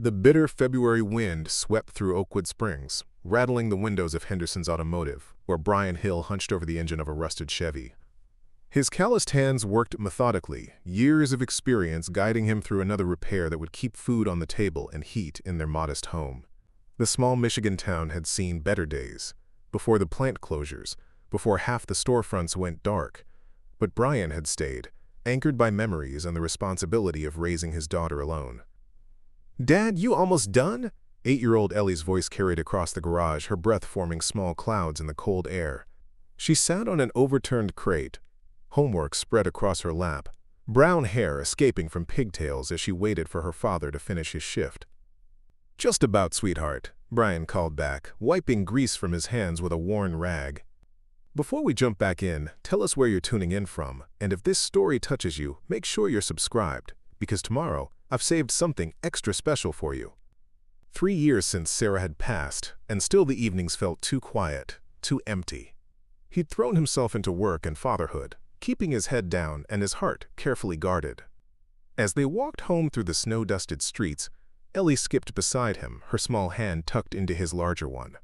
The bitter February wind swept through Oakwood Springs, rattling the windows of Henderson's Automotive, where Brian Hill hunched over the engine of a rusted Chevy. His calloused hands worked methodically, years of experience guiding him through another repair that would keep food on the table and heat in their modest home. The small Michigan town had seen better days, before the plant closures, before half the storefronts went dark. But Brian had stayed, anchored by memories and the responsibility of raising his daughter alone. "Dad, you almost done?" 8-year-old Ellie's voice carried across the garage, her breath forming small clouds in the cold air. She sat on an overturned crate, homework spread across her lap, brown hair escaping from pigtails as she waited for her father to finish his shift. "Just about, sweetheart," Brian called back, wiping grease from his hands with a worn rag. "Before we jump back in, tell us where you're tuning in from, and if this story touches you, make sure you're subscribed, because tomorrow I've saved something extra special for you." 3 years since Sarah had passed, and still the evenings felt too quiet, too empty. He'd thrown himself into work and fatherhood, keeping his head down and his heart carefully guarded. As they walked home through the snow-dusted streets, Ellie skipped beside him, her small hand tucked into his larger one.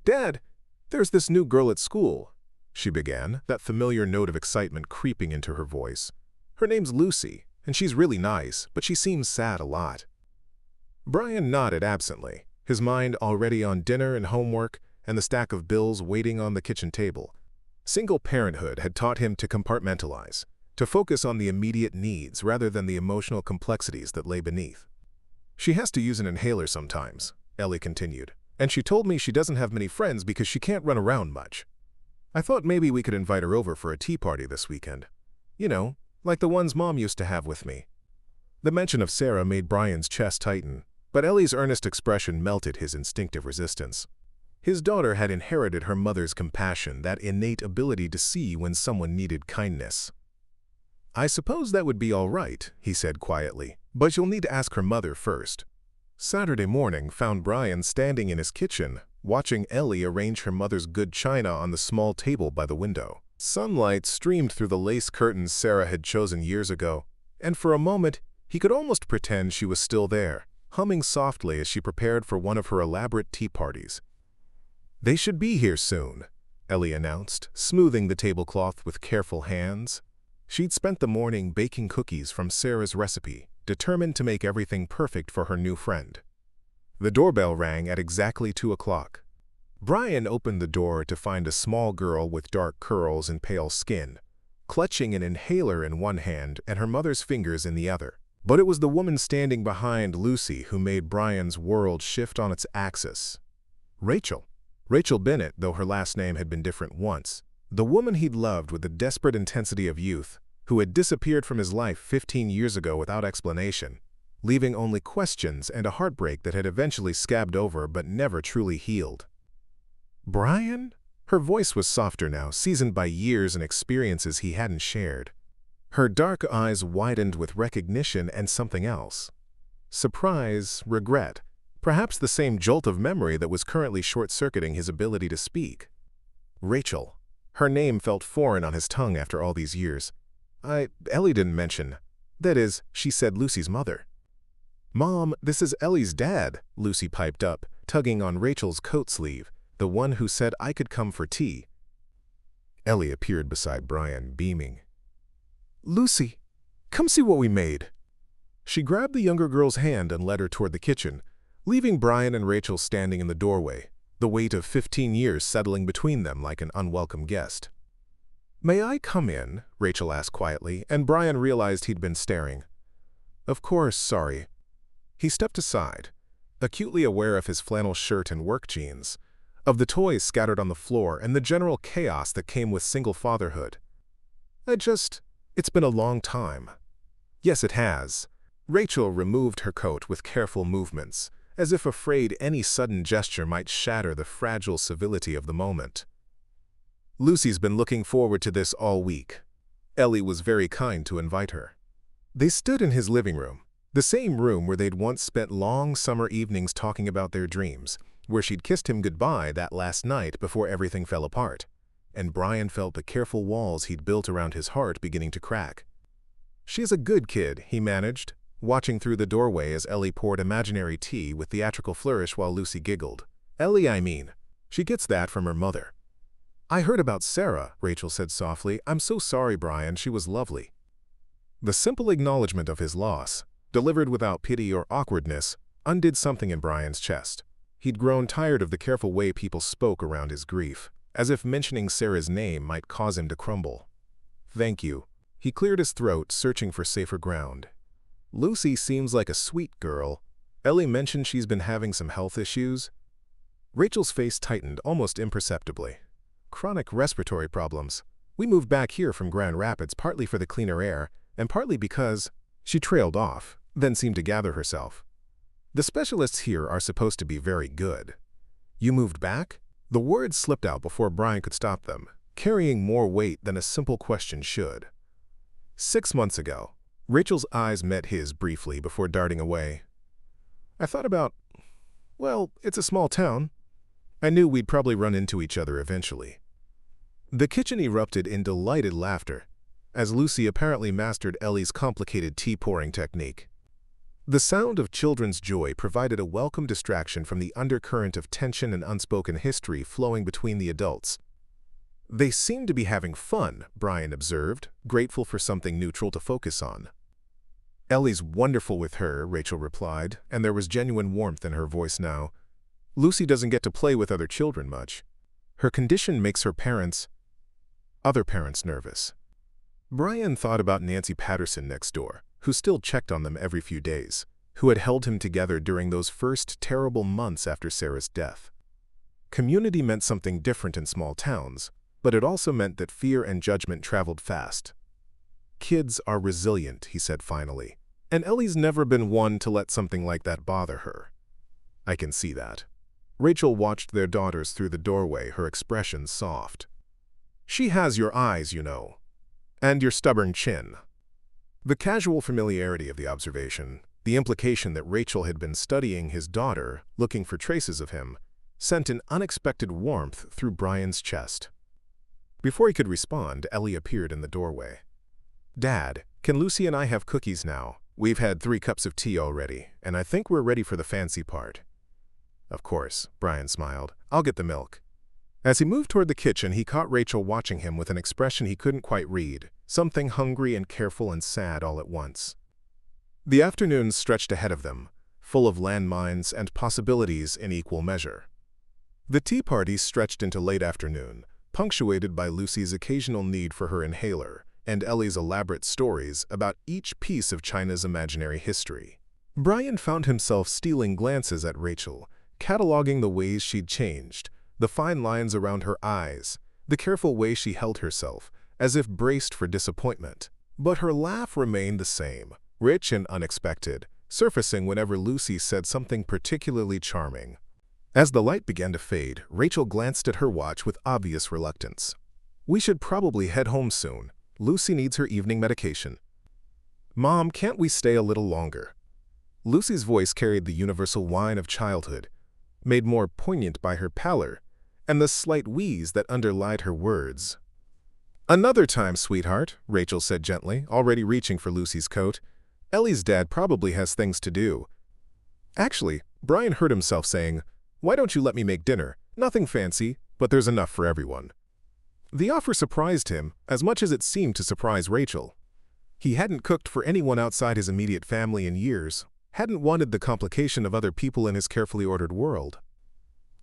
"Dad, there's this new girl at school," she began, that familiar note of excitement creeping into her voice. "Her name's Lucy, and she's really nice, but she seems sad a lot." Brian nodded absently, his mind already on dinner and homework and the stack of bills waiting on the kitchen table. Single parenthood had taught him to compartmentalize, to focus on the immediate needs rather than the emotional complexities that lay beneath. "She has to use an inhaler sometimes," Ellie continued, "and she told me she doesn't have many friends because she can't run around much. I thought maybe we could invite her over for a tea party this weekend. You know, like the ones Mom used to have with me." The mention of Sarah made Brian's chest tighten, but Ellie's earnest expression melted his instinctive resistance. His daughter had inherited her mother's compassion, that innate ability to see when someone needed kindness. "I suppose that would be all right," he said quietly, "but you'll need to ask her mother first." Saturday morning found Brian standing in his kitchen, watching Ellie arrange her mother's good china on the small table by the window. Sunlight streamed through the lace curtains Sarah had chosen years ago, and for a moment he could almost pretend she was still there, humming softly as she prepared for one of her elaborate tea parties. "They should be here soon," Ellie announced, smoothing the tablecloth with careful hands. She'd spent the morning baking cookies from Sarah's recipe, determined to make everything perfect for her new friend. The doorbell rang at exactly 2 o'clock. Brian opened the door to find a small girl with dark curls and pale skin, clutching an inhaler in one hand and her mother's fingers in the other. But it was the woman standing behind Lucy who made Brian's world shift on its axis. Rachel Bennett, though her last name had been different once. The woman he'd loved with the desperate intensity of youth, who had disappeared from his life 15 years ago without explanation, leaving only questions and a heartbreak that had eventually scabbed over but never truly healed. "Brian?" Her voice was softer now, seasoned by years and experiences he hadn't shared. Her dark eyes widened with recognition and something else. Surprise, regret, perhaps the same jolt of memory that was currently short-circuiting his ability to speak. Rachel. Her name felt foreign on his tongue after all these years. Ellie didn't mention. That is, she said Lucy's mother. "Mom, this is Ellie's dad," Lucy piped up, tugging on Rachel's coat sleeve, the one who said I could come for tea. Ellie appeared beside Brian, beaming. "Lucy, come see what we made." She grabbed the younger girl's hand and led her toward the kitchen, leaving Brian and Rachel standing in the doorway, the weight of 15 years settling between them like an unwelcome guest. "May I come in?" Rachel asked quietly, and Brian realized he'd been staring. "Of course, sorry." He stepped aside, acutely aware of his flannel shirt and work jeans, of the toys scattered on the floor and the general chaos that came with single fatherhood. It's been a long time." "Yes, it has." Rachel removed her coat with careful movements, as if afraid any sudden gesture might shatter the fragile civility of the moment. "Lucy's been looking forward to this all week." Ellie was very kind to invite her. They stood in his living room, the same room where they'd once spent long summer evenings talking about their dreams, where she'd kissed him goodbye that last night before everything fell apart, and Brian felt the careful walls he'd built around his heart beginning to crack. "She's a good kid," he managed, watching through the doorway as Ellie poured imaginary tea with theatrical flourish while Lucy giggled. Ellie, I mean. She gets that from her mother. I heard about Sarah, Rachel said softly. I'm so sorry, Brian, she was lovely. The simple acknowledgement of his loss, delivered without pity or awkwardness, undid something in Brian's chest. He'd grown tired of the careful way people spoke around his grief, as if mentioning Sarah's name might cause him to crumble. Thank you. He cleared his throat, searching for safer ground. Lucy seems like a sweet girl. Ellie mentioned she's been having some health issues. Rachel's face tightened almost imperceptibly. Chronic respiratory problems. We moved back here from Grand Rapids partly for the cleaner air, and partly because… She trailed off, then seemed to gather herself. The specialists here are supposed to be very good. You moved back? The words slipped out before Brian could stop them, carrying more weight than a simple question should. 6 months ago. Rachel's eyes met his briefly before darting away. I thought about… well, it's a small town. I knew we'd probably run into each other eventually. The kitchen erupted in delighted laughter, as Lucy apparently mastered Ellie's complicated tea-pouring technique. The sound of children's joy provided a welcome distraction from the undercurrent of tension and unspoken history flowing between the adults. They seemed to be having fun, Brian observed, grateful for something neutral to focus on. Ellie's wonderful with her, Rachel replied, and there was genuine warmth in her voice now. Lucy doesn't get to play with other children much. Her condition makes her other parents nervous. Brian thought about Nancy Patterson next door, who still checked on them every few days, who had held him together during those first terrible months after Sarah's death. Community meant something different in small towns, but it also meant that fear and judgment traveled fast. Kids are resilient, he said finally, and Ellie's never been one to let something like that bother her. I can see that. Rachel watched their daughters through the doorway, her expression soft. She has your eyes, you know, and your stubborn chin. The casual familiarity of the observation, the implication that Rachel had been studying his daughter, looking for traces of him, sent an unexpected warmth through Brian's chest. Before he could respond, Ellie appeared in the doorway. Dad, can Lucy and I have cookies now? We've had 3 cups of tea already, and I think we're ready for the fancy part. Of course, Brian smiled. I'll get the milk. As he moved toward the kitchen, he caught Rachel watching him with an expression he couldn't quite read, something hungry and careful and sad all at once. The afternoons stretched ahead of them, full of landmines and possibilities in equal measure. The tea party stretched into late afternoon, punctuated by Lucy's occasional need for her inhaler, and Ellie's elaborate stories about each piece of China's imaginary history. Brian found himself stealing glances at Rachel, cataloging the ways she'd changed, the fine lines around her eyes, the careful way she held herself, as if braced for disappointment. But her laugh remained the same, rich and unexpected, surfacing whenever Lucy said something particularly charming. As the light began to fade, Rachel glanced at her watch with obvious reluctance. We should probably head home soon. Lucy needs her evening medication. Mom, can't we stay a little longer? Lucy's voice carried the universal whine of childhood, made more poignant by her pallor, and the slight wheeze that underlied her words. Another time, sweetheart, Rachel said gently, already reaching for Lucy's coat. Ellie's dad probably has things to do. Actually, Brian heard himself saying, why don't you let me make dinner? Nothing fancy, but there's enough for everyone. The offer surprised him as much as it seemed to surprise Rachel. He hadn't cooked for anyone outside his immediate family in years, hadn't wanted the complication of other people in his carefully ordered world.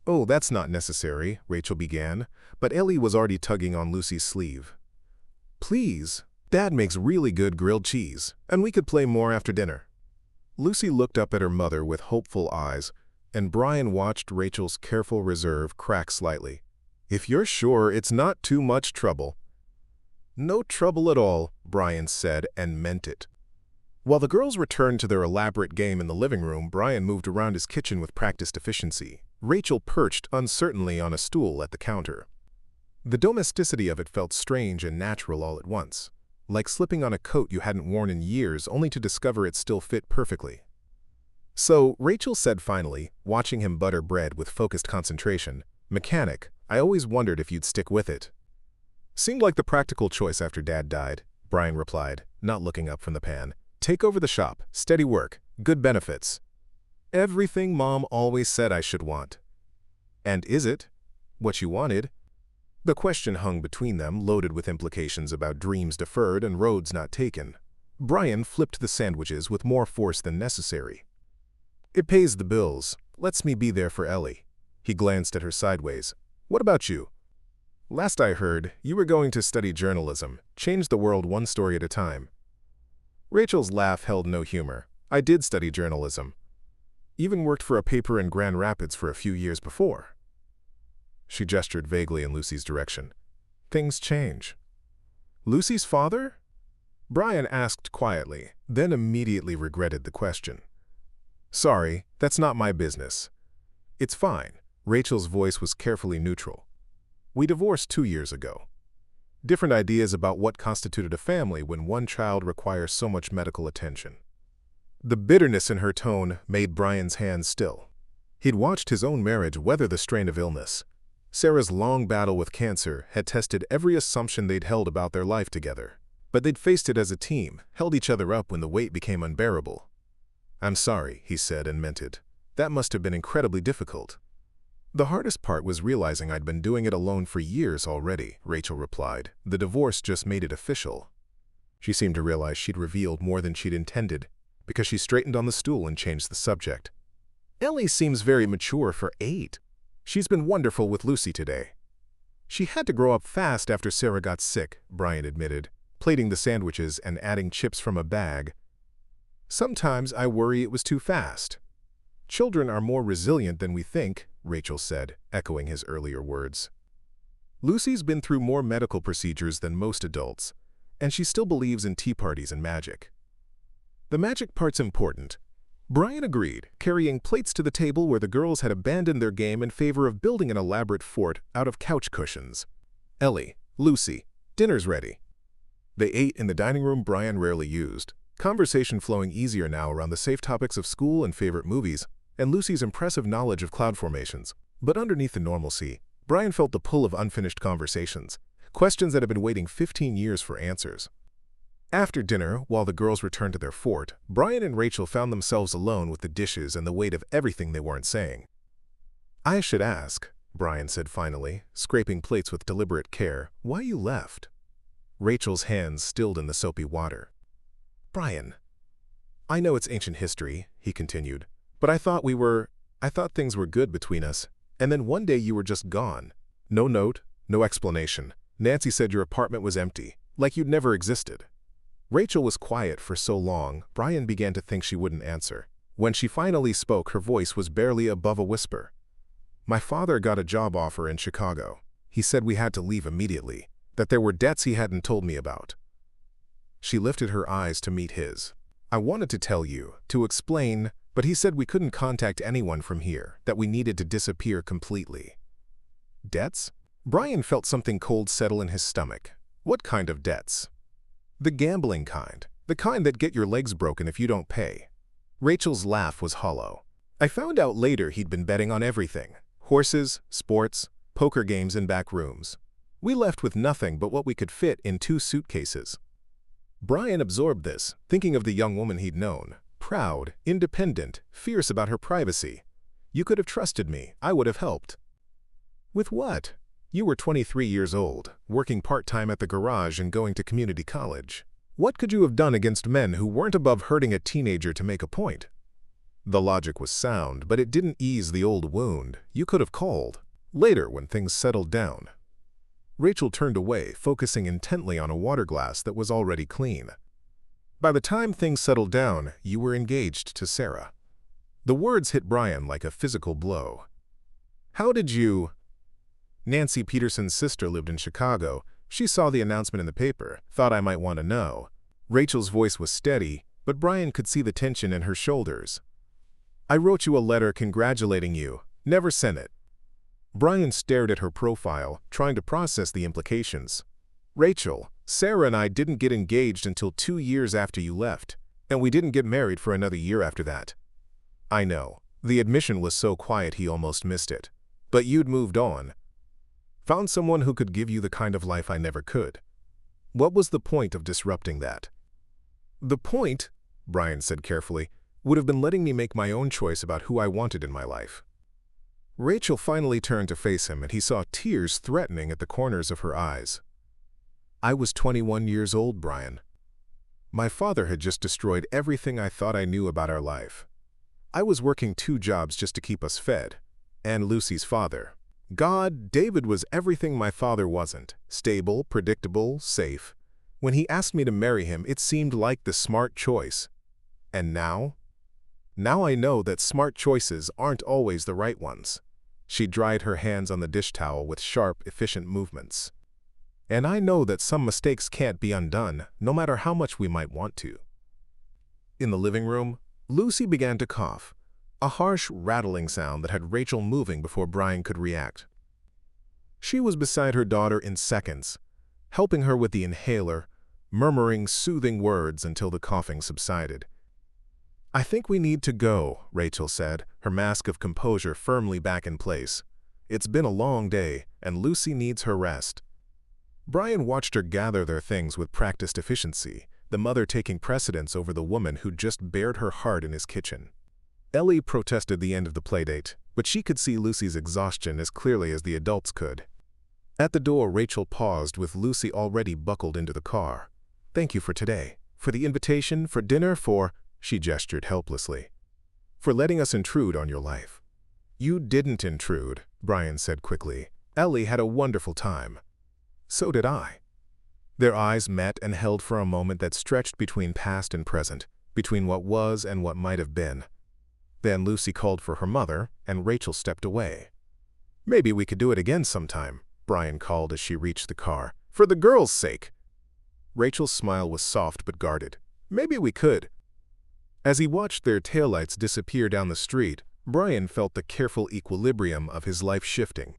Oh, that's not necessary, Rachel began, but Ellie was already tugging on Lucy's sleeve. Please, Dad makes really good grilled cheese, and we could play more after dinner. Lucy looked up at her mother with hopeful eyes, and Brian watched Rachel's careful reserve crack slightly. If you're sure it's not too much trouble. No trouble at all, Brian said, and meant it. While the girls returned to their elaborate game in the living room, Brian moved around his kitchen with practiced efficiency. Rachel perched uncertainly on a stool at the counter. The domesticity of it felt strange and natural all at once, like slipping on a coat you hadn't worn in years only to discover it still fit perfectly. So, Rachel said finally, watching him butter bread with focused concentration, Mechanic, I always wondered if you'd stick with it. Seemed like the practical choice after Dad died, Brian replied, not looking up from the pan. Take over the shop, steady work, good benefits. Everything Mom always said I should want. And is it what you wanted? The question hung between them, loaded with implications about dreams deferred and roads not taken. Brian flipped the sandwiches with more force than necessary. It pays the bills. Lets me be there for Ellie. He glanced at her sideways. What about you? Last I heard, you were going to study journalism, change the world one story at a time. Rachel's laugh held no humor. I did study journalism. Even worked for a paper in Grand Rapids for a few years before. She gestured vaguely in Lucy's direction. Things change. Lucy's father? Brian asked quietly, then immediately regretted the question. Sorry, that's not my business. It's fine. Rachel's voice was carefully neutral. We divorced 2 years ago. Different ideas about what constituted a family when one child requires so much medical attention. The bitterness in her tone made Brian's hands still. He'd watched his own marriage weather the strain of illness. Sarah's long battle with cancer had tested every assumption they'd held about their life together. But they'd faced it as a team, held each other up when the weight became unbearable. I'm sorry, he said and meant it. That must have been incredibly difficult. The hardest part was realizing I'd been doing it alone for years already, Rachel replied. The divorce just made it official. She seemed to realize she'd revealed more than she'd intended, because she straightened on the stool and changed the subject. Ellie seems very mature for 8. She's been wonderful with Lucy today. She had to grow up fast after Sarah got sick, Brian admitted, plating the sandwiches and adding chips from a bag. Sometimes I worry it was too fast. Children are more resilient than we think, Rachel said, echoing his earlier words. Lucy's been through more medical procedures than most adults, and she still believes in tea parties and magic. The magic part's important. Brian agreed, carrying plates to the table where the girls had abandoned their game in favor of building an elaborate fort out of couch cushions. Ellie, Lucy, dinner's ready. They ate in the dining room Brian rarely used, conversation flowing easier now around the safe topics of school and favorite movies, and Lucy's impressive knowledge of cloud formations. But underneath the normalcy, Brian felt the pull of unfinished conversations, questions that had been waiting 15 years for answers. After dinner, while the girls returned to their fort, Brian and Rachel found themselves alone with the dishes and the weight of everything they weren't saying. I should ask, Brian said finally, scraping plates with deliberate care, why you left. Rachel's hands stilled in the soapy water. Brian, I know it's ancient history, he continued, but I thought things were good between us, and then one day you were just gone. No note, no explanation. Nancy said your apartment was empty, like you'd never existed. Rachel was quiet for so long, Brian began to think she wouldn't answer. When she finally spoke, her voice was barely above a whisper. My father got a job offer in Chicago. He said we had to leave immediately, that there were debts he hadn't told me about. She lifted her eyes to meet his. I wanted to tell you, to explain, but he said we couldn't contact anyone from here, that we needed to disappear completely. Debts? Brian felt something cold settle in his stomach. What kind of debts? The gambling kind. The kind that get your legs broken if you don't pay. Rachel's laugh was hollow. I found out later he'd been betting on everything. Horses, sports, poker games in back rooms. We left with nothing but what we could fit in 2 suitcases. Brian absorbed this, thinking of the young woman he'd known. Proud, independent, fierce about her privacy. You could have trusted me. I would have helped. With what? You were 23 years old, working part-time at the garage and going to community college. What could you have done against men who weren't above hurting a teenager to make a point? The logic was sound, but it didn't ease the old wound. You could have called. Later, when things settled down. Rachel turned away, focusing intently on a water glass that was already clean. By the time things settled down, you were engaged to Sarah. The words hit Brian like a physical blow. How did you... Nancy Peterson's sister lived in Chicago. She saw the announcement in the paper, thought I might want to know. Rachel's voice was steady, but Brian could see the tension in her shoulders. I wrote you a letter congratulating you. Never sent it. Brian stared at her profile, trying to process the implications. Rachel, Sarah and I didn't get engaged until 2 years after you left, and we didn't get married for another year after that. I know. The admission was so quiet he almost missed it. But you'd moved on. Found someone who could give you the kind of life I never could. What was the point of disrupting that? The point? Brian said carefully, would have been letting me make my own choice about who I wanted in my life. Rachel finally turned to face him, and he saw tears threatening at the corners of her eyes. I was 21 years old, Brian. My father had just destroyed everything I thought I knew about our life. I was working 2 jobs just to keep us fed. And Lucy's father. God, David was everything my father wasn't. Stable, predictable, safe. When he asked me to marry him, it seemed like the smart choice. And now? Now I know that smart choices aren't always the right ones. She dried her hands on the dish towel with sharp, efficient movements. And I know that some mistakes can't be undone, no matter how much we might want to. In the living room, Lucy began to cough, a harsh, rattling sound that had Rachel moving before Brian could react. She was beside her daughter in seconds, helping her with the inhaler, murmuring soothing words until the coughing subsided. I think we need to go, Rachel said, her mask of composure firmly back in place. It's been a long day, and Lucy needs her rest. Brian watched her gather their things with practiced efficiency, the mother taking precedence over the woman who just bared her heart in his kitchen. Ellie protested the end of the playdate, but she could see Lucy's exhaustion as clearly as the adults could. At the door, Rachel paused with Lucy already buckled into the car. Thank you for today, for the invitation, for dinner, she gestured helplessly, for letting us intrude on your life. You didn't intrude, Brian said quickly. Ellie had a wonderful time. So did I. Their eyes met and held for a moment that stretched between past and present, between what was and what might have been. Then Lucy called for her mother, and Rachel stepped away. Maybe we could do it again sometime, Brian called as she reached the car. For the girls' sake. Rachel's smile was soft but guarded. Maybe we could. As he watched their taillights disappear down the street, Brian felt the careful equilibrium of his life shifting.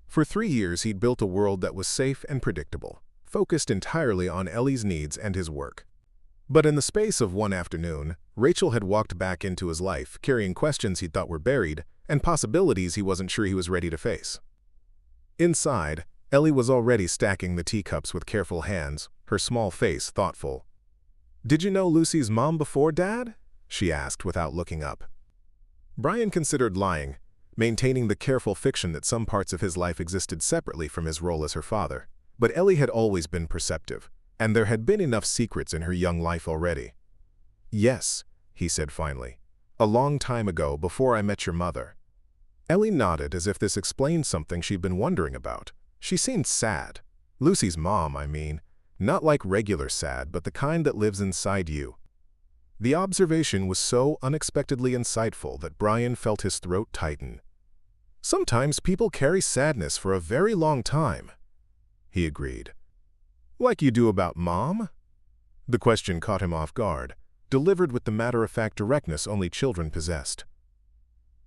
For 3 years he'd built a world that was safe and predictable, focused entirely on Ellie's needs and his work. But in the space of one afternoon, Rachel had walked back into his life, carrying questions he thought were buried, and possibilities he wasn't sure he was ready to face. Inside, Ellie was already stacking the teacups with careful hands, her small face thoughtful. Did you know Lucy's mom before Dad? She asked without looking up. Brian considered lying, maintaining the careful fiction that some parts of his life existed separately from his role as her father. But Ellie had always been perceptive, and there had been enough secrets in her young life already. Yes, he said finally. A long time ago, before I met your mother. Ellie nodded as if this explained something she'd been wondering about. She seemed sad. Lucy's mom, I mean. Not like regular sad, but the kind that lives inside you. The observation was so unexpectedly insightful that Brian felt his throat tighten. Sometimes people carry sadness for a very long time, he agreed. Like you do about Mom? The question caught him off guard, delivered with the matter-of-fact directness only children possessed.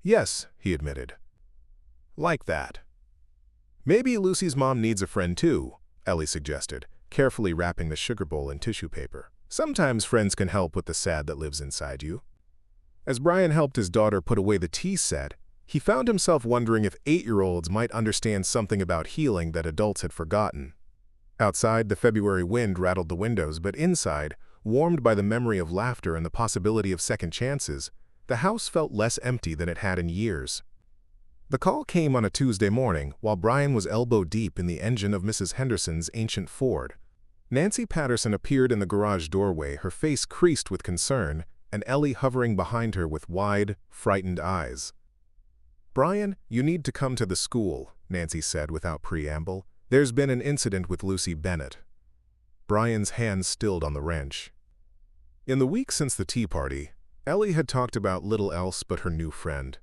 Yes, he admitted. Like that. Maybe Lucy's mom needs a friend too, Ellie suggested, carefully wrapping the sugar bowl in tissue paper. Sometimes friends can help with the sad that lives inside you. As Brian helped his daughter put away the tea set, he found himself wondering if 8-year-olds might understand something about healing that adults had forgotten. Outside, the February wind rattled the windows, but inside, warmed by the memory of laughter and the possibility of second chances, the house felt less empty than it had in years. The call came on a Tuesday morning while Brian was elbow-deep in the engine of Mrs. Henderson's ancient Ford. Nancy Patterson appeared in the garage doorway, her face creased with concern, and Ellie hovering behind her with wide, frightened eyes. Brian, you need to come to the school, Nancy said without preamble. There's been an incident with Lucy Bennett. Brian's hands stilled on the wrench. In the week since the tea party, Ellie had talked about little else but her new friend.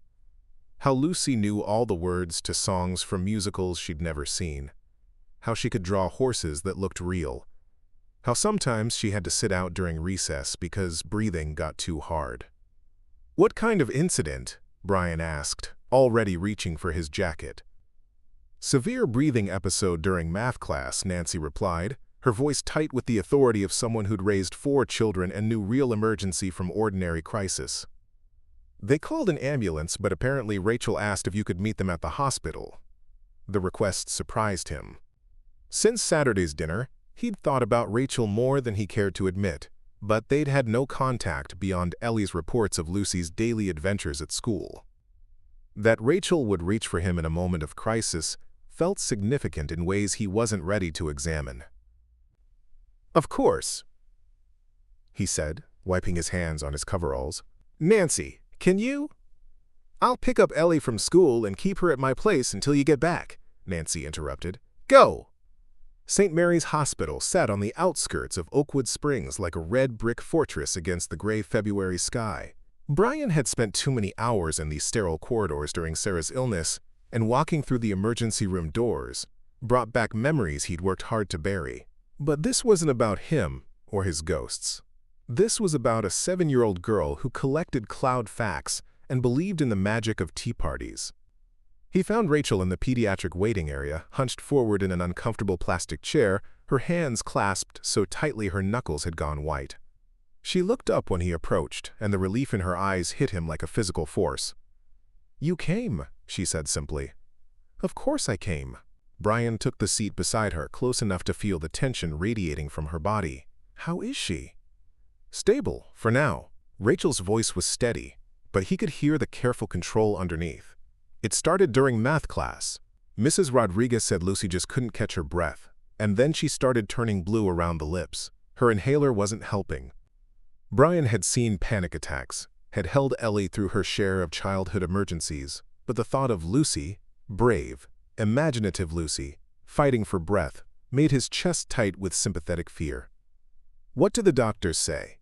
How Lucy knew all the words to songs from musicals she'd never seen. How she could draw horses that looked real. How sometimes she had to sit out during recess because breathing got too hard. What kind of incident? Brian asked, already reaching for his jacket. Severe breathing episode during math class, Nancy replied, her voice tight with the authority of someone who'd raised 4 children and knew real emergency from ordinary crisis. They called an ambulance, but apparently Rachel asked if you could meet them at the hospital. The request surprised him. Since Saturday's dinner, he'd thought about Rachel more than he cared to admit, but they'd had no contact beyond Ellie's reports of Lucy's daily adventures at school. That Rachel would reach for him in a moment of crisis felt significant in ways he wasn't ready to examine. "Of course," he said, wiping his hands on his coveralls. "Nancy, can you?" "I'll pick up Ellie from school and keep her at my place until you get back," Nancy interrupted. "Go!" St. Mary's Hospital sat on the outskirts of Oakwood Springs like a red brick fortress against the gray February sky. Brian had spent too many hours in these sterile corridors during Sarah's illness, and walking through the emergency room doors brought back memories he'd worked hard to bury. But this wasn't about him or his ghosts. This was about a 7-year-old girl who collected cloud facts and believed in the magic of tea parties. He found Rachel in the pediatric waiting area, hunched forward in an uncomfortable plastic chair, her hands clasped so tightly her knuckles had gone white. She looked up when he approached, and the relief in her eyes hit him like a physical force. "You came," she said simply. "Of course I came." Brian took the seat beside her, close enough to feel the tension radiating from her body. "How is she?" "Stable, for now." Rachel's voice was steady, but he could hear the careful control underneath. "It started during math class. Mrs. Rodriguez said Lucy just couldn't catch her breath, and then she started turning blue around the lips. Her inhaler wasn't helping." Brian had seen panic attacks, had held Ellie through her share of childhood emergencies, but the thought of Lucy, brave, imaginative Lucy, fighting for breath, made his chest tight with sympathetic fear. "What do the doctors say?"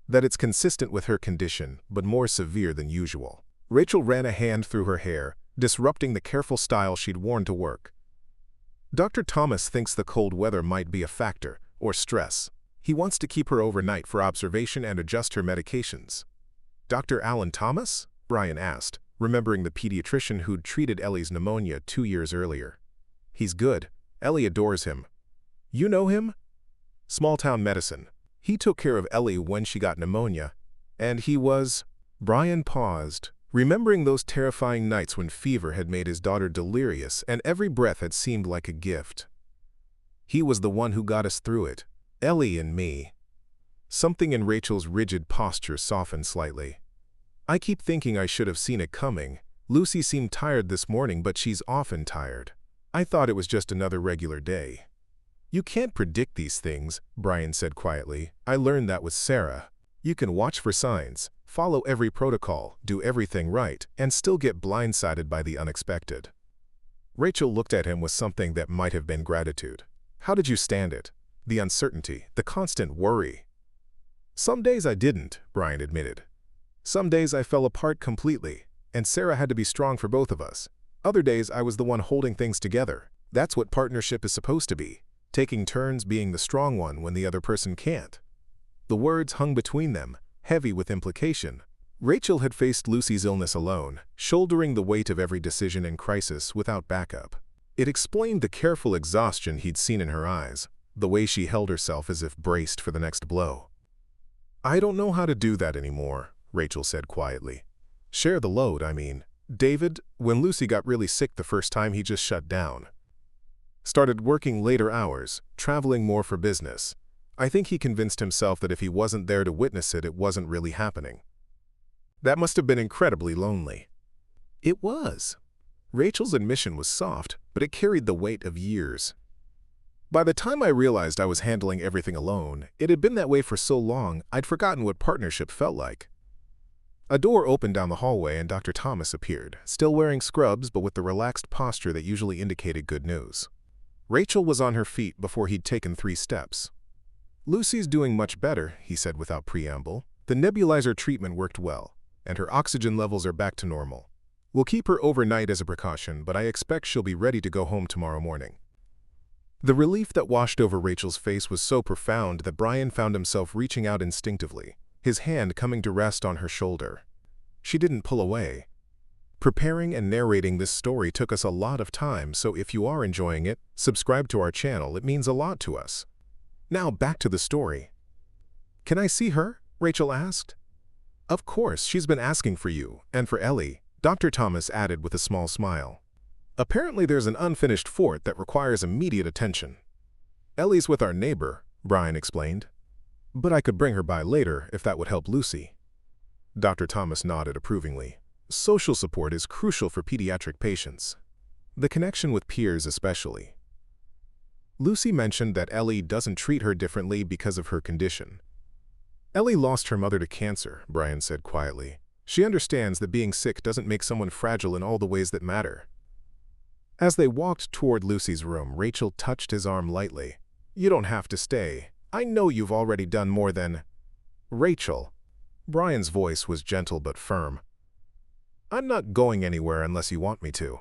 "That it's consistent with her condition, but more severe than usual." Rachel ran a hand through her hair, disrupting the careful style she'd worn to work. "Dr. Thomas thinks the cold weather might be a factor, or stress. He wants to keep her overnight for observation and adjust her medications." "Dr. Alan Thomas?" Brian asked, remembering the pediatrician who'd treated Ellie's pneumonia 2 years earlier. "He's good. Ellie adores him." "You know him?" "Small-town medicine. He took care of Ellie when she got pneumonia, and he was—" Brian paused, remembering those terrifying nights when fever had made his daughter delirious and every breath had seemed like a gift. "He was the one who got us through it. Ellie and me." Something in Rachel's rigid posture softened slightly. "I keep thinking I should have seen it coming. Lucy seemed tired this morning, but she's often tired. I thought it was just another regular day." "You can't predict these things," Brian said quietly. "I learned that with Sarah. You can watch for signs, follow every protocol, do everything right, and still get blindsided by the unexpected." Rachel looked at him with something that might have been gratitude. "How did you stand it? The uncertainty, the constant worry." "Some days I didn't," Brian admitted. "Some days I fell apart completely, and Sarah had to be strong for both of us. Other days I was the one holding things together. That's what partnership is supposed to be, taking turns being the strong one when the other person can't." The words hung between them, heavy with implication. Rachel had faced Lucy's illness alone, shouldering the weight of every decision and crisis without backup. It explained the careful exhaustion he'd seen in her eyes, the way she held herself as if braced for the next blow. "I don't know how to do that anymore," Rachel said quietly. "Share the load, I mean. David, when Lucy got really sick the first time, he just shut down. Started working later hours, traveling more for business. I think he convinced himself that if he wasn't there to witness it, it wasn't really happening. That must have been incredibly lonely." "It was." Rachel's admission was soft, but it carried the weight of years. "By the time I realized I was handling everything alone, it had been that way for so long, I'd forgotten what partnership felt like." A door opened down the hallway and Dr. Thomas appeared, still wearing scrubs but with the relaxed posture that usually indicated good news. Rachel was on her feet before he'd taken 3 steps. "Lucy's doing much better," he said without preamble. "The nebulizer treatment worked well, and her oxygen levels are back to normal. We'll keep her overnight as a precaution, but I expect she'll be ready to go home tomorrow morning." The relief that washed over Rachel's face was so profound that Brian found himself reaching out instinctively, his hand coming to rest on her shoulder. She didn't pull away. Preparing and narrating this story took us a lot of time, so if you are enjoying it, subscribe to our channel. It means a lot to us. Now back to the story. "Can I see her?" Rachel asked. "Of course, she's been asking for you, and for Ellie," Dr. Thomas added with a small smile. "Apparently there's an unfinished fort that requires immediate attention." "Ellie's with our neighbor," Brian explained. But I could bring her by later if that would help Lucy. Dr. Thomas nodded approvingly. Social support is crucial for pediatric patients. The connection with peers especially. Lucy mentioned that Ellie doesn't treat her differently because of her condition. Ellie lost her mother to cancer, Brian said quietly. She understands that being sick doesn't make someone fragile in all the ways that matter. As they walked toward Lucy's room, Rachel touched his arm lightly. You don't have to stay. I know you've already done more than… Rachel. Brian's voice was gentle but firm. I'm not going anywhere unless you want me to.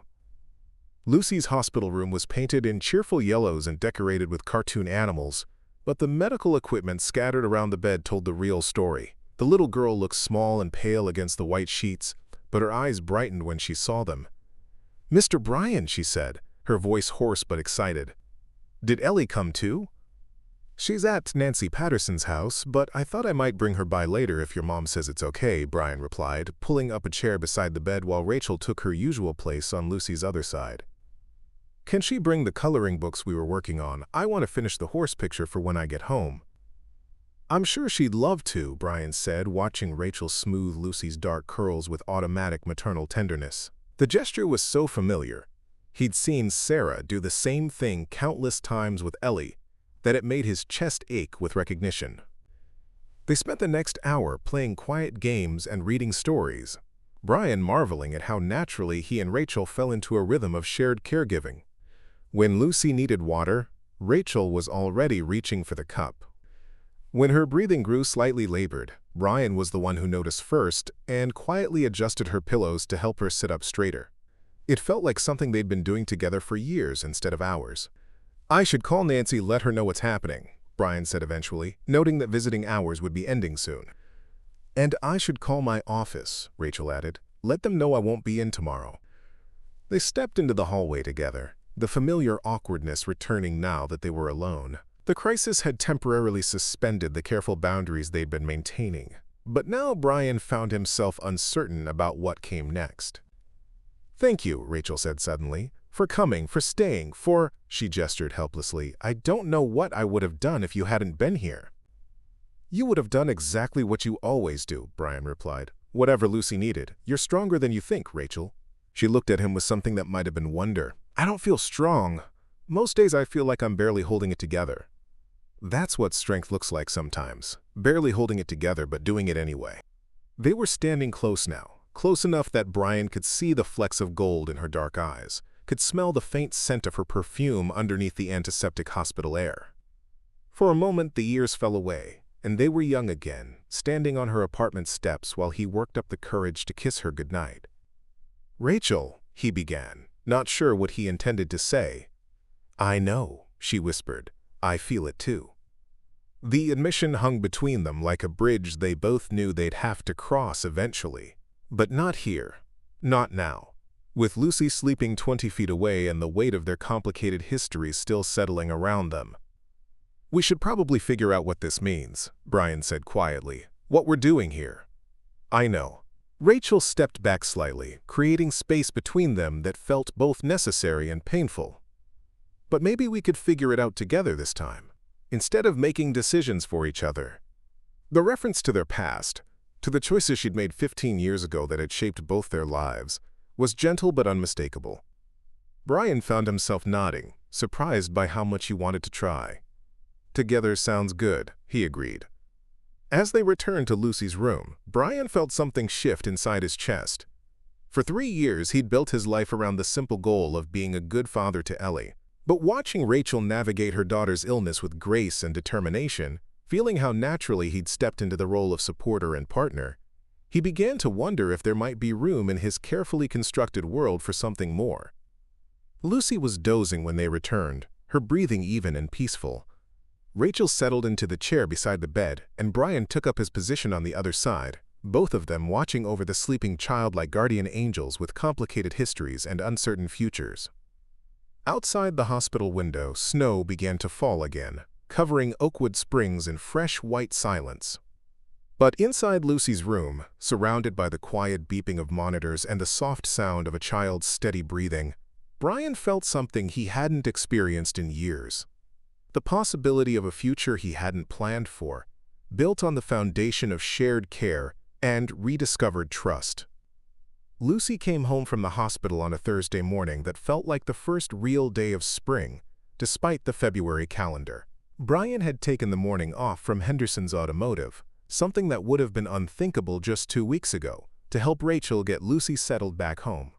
Lucy's hospital room was painted in cheerful yellows and decorated with cartoon animals, but the medical equipment scattered around the bed told the real story. The little girl looked small and pale against the white sheets, but her eyes brightened when she saw them. Mr. Brian, she said, her voice hoarse but excited. Did Ellie come too? She's at Nancy Patterson's house, but I thought I might bring her by later if your mom says it's okay, Brian replied, pulling up a chair beside the bed while Rachel took her usual place on Lucy's other side. Can she bring the coloring books we were working on? I want to finish the horse picture for when I get home. I'm sure she'd love to, Brian said, watching Rachel smooth Lucy's dark curls with automatic maternal tenderness. The gesture was so familiar. He'd seen Sarah do the same thing countless times with Ellie, that it made his chest ache with recognition. They spent the next hour playing quiet games and reading stories, Brian marveling at how naturally he and Rachel fell into a rhythm of shared caregiving. When Lucy needed water, Rachel was already reaching for the cup. When her breathing grew slightly labored, Brian was the one who noticed first and quietly adjusted her pillows to help her sit up straighter. It felt like something they'd been doing together for years instead of hours. I should call Nancy, let her know what's happening, Brian said eventually, noting that visiting hours would be ending soon. And I should call my office, Rachel added. Let them know I won't be in tomorrow. They stepped into the hallway together, the familiar awkwardness returning now that they were alone. The crisis had temporarily suspended the careful boundaries they'd been maintaining, but now Brian found himself uncertain about what came next. Thank you, Rachel said suddenly, for coming, for staying, for… She gestured helplessly. I don't know what I would have done if you hadn't been here. You would have done exactly what you always do, Brian replied. Whatever Lucy needed. You're stronger than you think, Rachel. She looked at him with something that might have been wonder. I don't feel strong. Most days I feel like I'm barely holding it together. That's what strength looks like sometimes. Barely holding it together, but doing it anyway. They were standing close now, close enough that Brian could see the flecks of gold in her dark eyes, could smell the faint scent of her perfume underneath the antiseptic hospital air. For a moment the years fell away, and they were young again, standing on her apartment steps while he worked up the courage to kiss her goodnight. Rachel, he began, not sure what he intended to say. I know, she whispered. I feel it too. The admission hung between them like a bridge they both knew they'd have to cross eventually. But not here. Not now. With Lucy sleeping 20 feet away and the weight of their complicated histories still settling around them. We should probably figure out what this means, Brian said quietly. What we're doing here. I know. Rachel stepped back slightly, creating space between them that felt both necessary and painful. But maybe we could figure it out together this time, instead of making decisions for each other. The reference to their past, to the choices she'd made 15 years ago that had shaped both their lives, was gentle but unmistakable. Brian found himself nodding, surprised by how much he wanted to try. Together sounds good, he agreed. As they returned to Lucy's room, Brian felt something shift inside his chest. For 3 years, he'd built his life around the simple goal of being a good father to Ellie. But watching Rachel navigate her daughter's illness with grace and determination, feeling how naturally he'd stepped into the role of supporter and partner, he began to wonder if there might be room in his carefully constructed world for something more. Lucy was dozing when they returned, her breathing even and peaceful. Rachel settled into the chair beside the bed, and Brian took up his position on the other side, both of them watching over the sleeping child like guardian angels with complicated histories and uncertain futures. Outside the hospital window, snow began to fall again, covering Oakwood Springs in fresh white silence. But inside Lucy's room, surrounded by the quiet beeping of monitors and the soft sound of a child's steady breathing, Brian felt something he hadn't experienced in years. The possibility of a future he hadn't planned for, built on the foundation of shared care and rediscovered trust. Lucy came home from the hospital on a Thursday morning that felt like the first real day of spring, despite the February calendar. Brian had taken the morning off from Henderson's Automotive, something that would have been unthinkable just 2 weeks ago, to help Rachel get Lucy settled back home.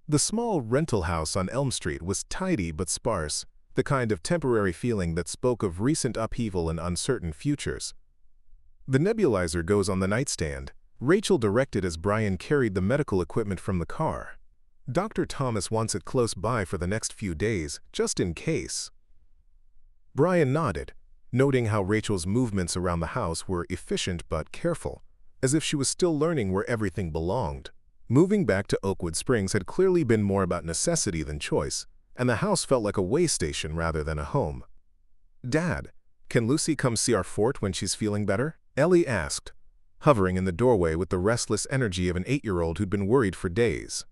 The small rental house on Elm Street was tidy but sparse, the kind of temporary feeling that spoke of recent upheaval and uncertain futures. The nebulizer goes on the nightstand, Rachel directed as Brian carried the medical equipment from the car. Dr. Thomas wants it close by for the next few days, just in case. Brian nodded, noting how Rachel's movements around the house were efficient but careful, as if she was still learning where everything belonged. Moving back to Oakwood Springs had clearly been more about necessity than choice, and the house felt like a way station rather than a home. "Dad, can Lucy come see our fort when she's feeling better?" Ellie asked, hovering in the doorway with the restless energy of an 8-year-old who'd been worried for days.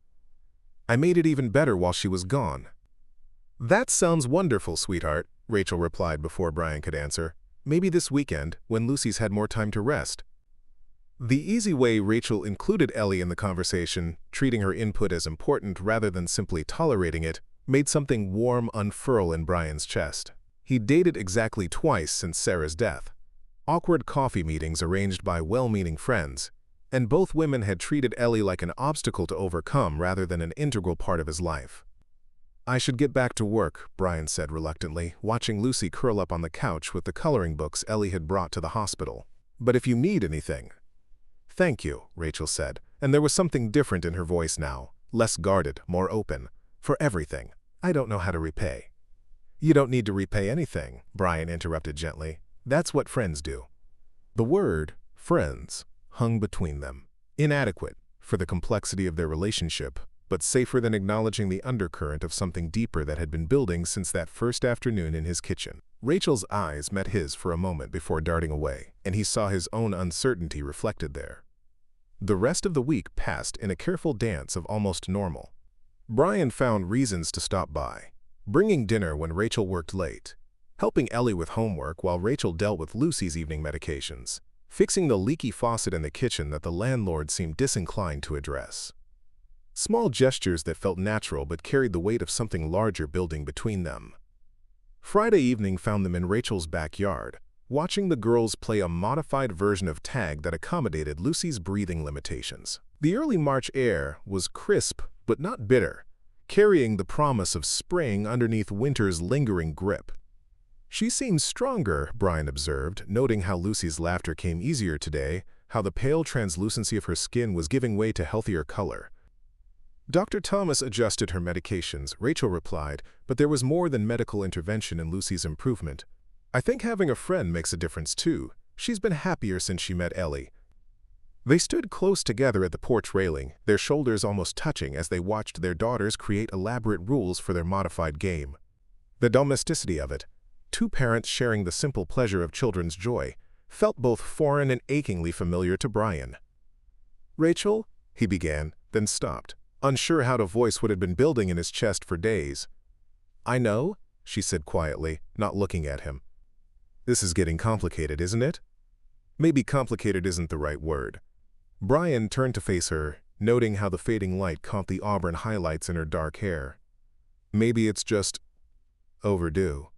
"I made it even better while she was gone." "That sounds wonderful, sweetheart," Rachel replied before Brian could answer. "Maybe this weekend, when Lucy's had more time to rest." The easy way Rachel included Ellie in the conversation, treating her input as important rather than simply tolerating it, made something warm unfurl in Brian's chest. He'd dated exactly twice since Sarah's death. Awkward coffee meetings arranged by well-meaning friends, and both women had treated Ellie like an obstacle to overcome rather than an integral part of his life. "I should get back to work," Brian said reluctantly, watching Lucy curl up on the couch with the coloring books Ellie had brought to the hospital. "But if you need anything—" "Thank you," Rachel said, and there was something different in her voice now, less guarded, more open. "For everything. I don't know how to repay." "You don't need to repay anything," Brian interrupted gently. "That's what friends do." The word, friends, hung between them. Inadequate for the complexity of their relationship, but safer than acknowledging the undercurrent of something deeper that had been building since that first afternoon in his kitchen. Rachel's eyes met his for a moment before darting away, and he saw his own uncertainty reflected there. The rest of the week passed in a careful dance of almost normal. Brian found reasons to stop by, bringing dinner when Rachel worked late, helping Ellie with homework while Rachel dealt with Lucy's evening medications, fixing the leaky faucet in the kitchen that the landlord seemed disinclined to address. Small gestures that felt natural but carried the weight of something larger building between them. Friday evening found them in Rachel's backyard, watching the girls play a modified version of tag that accommodated Lucy's breathing limitations. The early March air was crisp but not bitter, carrying the promise of spring underneath winter's lingering grip. "She seems stronger," Brian observed, noting how Lucy's laughter came easier today, how the pale translucency of her skin was giving way to healthier color. "Dr. Thomas adjusted her medications," Rachel replied, "but there was more than medical intervention in Lucy's improvement. I think having a friend makes a difference too. She's been happier since she met Ellie." They stood close together at the porch railing, their shoulders almost touching as they watched their daughters create elaborate rules for their modified game. The domesticity of it, two parents sharing the simple pleasure of children's joy, felt both foreign and achingly familiar to Brian. "Rachel," he began, then stopped, unsure how to voice what had been building in his chest for days. "I know," she said quietly, not looking at him. "This is getting complicated, isn't it?" Maybe complicated isn't the right word. Brian turned to face her, noting how the fading light caught the auburn highlights in her dark hair. "Maybe it's just overdue."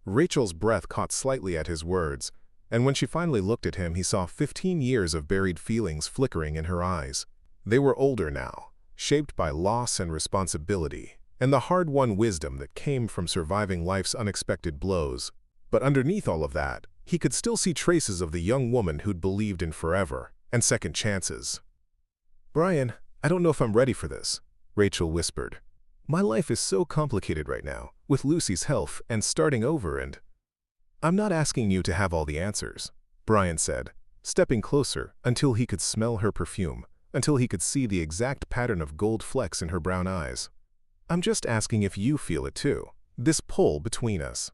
Rachel's breath caught slightly at his words, and when she finally looked at him, he saw 15 years of buried feelings flickering in her eyes. They were older now, shaped by loss and responsibility, and the hard-won wisdom that came from surviving life's unexpected blows. But underneath all of that, he could still see traces of the young woman who'd believed in forever and second chances. "Brian, I don't know if I'm ready for this," Rachel whispered. "My life is so complicated right now, with Lucy's health and starting over and—" "I'm not asking you to have all the answers," Brian said, stepping closer until he could smell her perfume, until he could see the exact pattern of gold flecks in her brown eyes. "I'm just asking if you feel it too, this pull between us."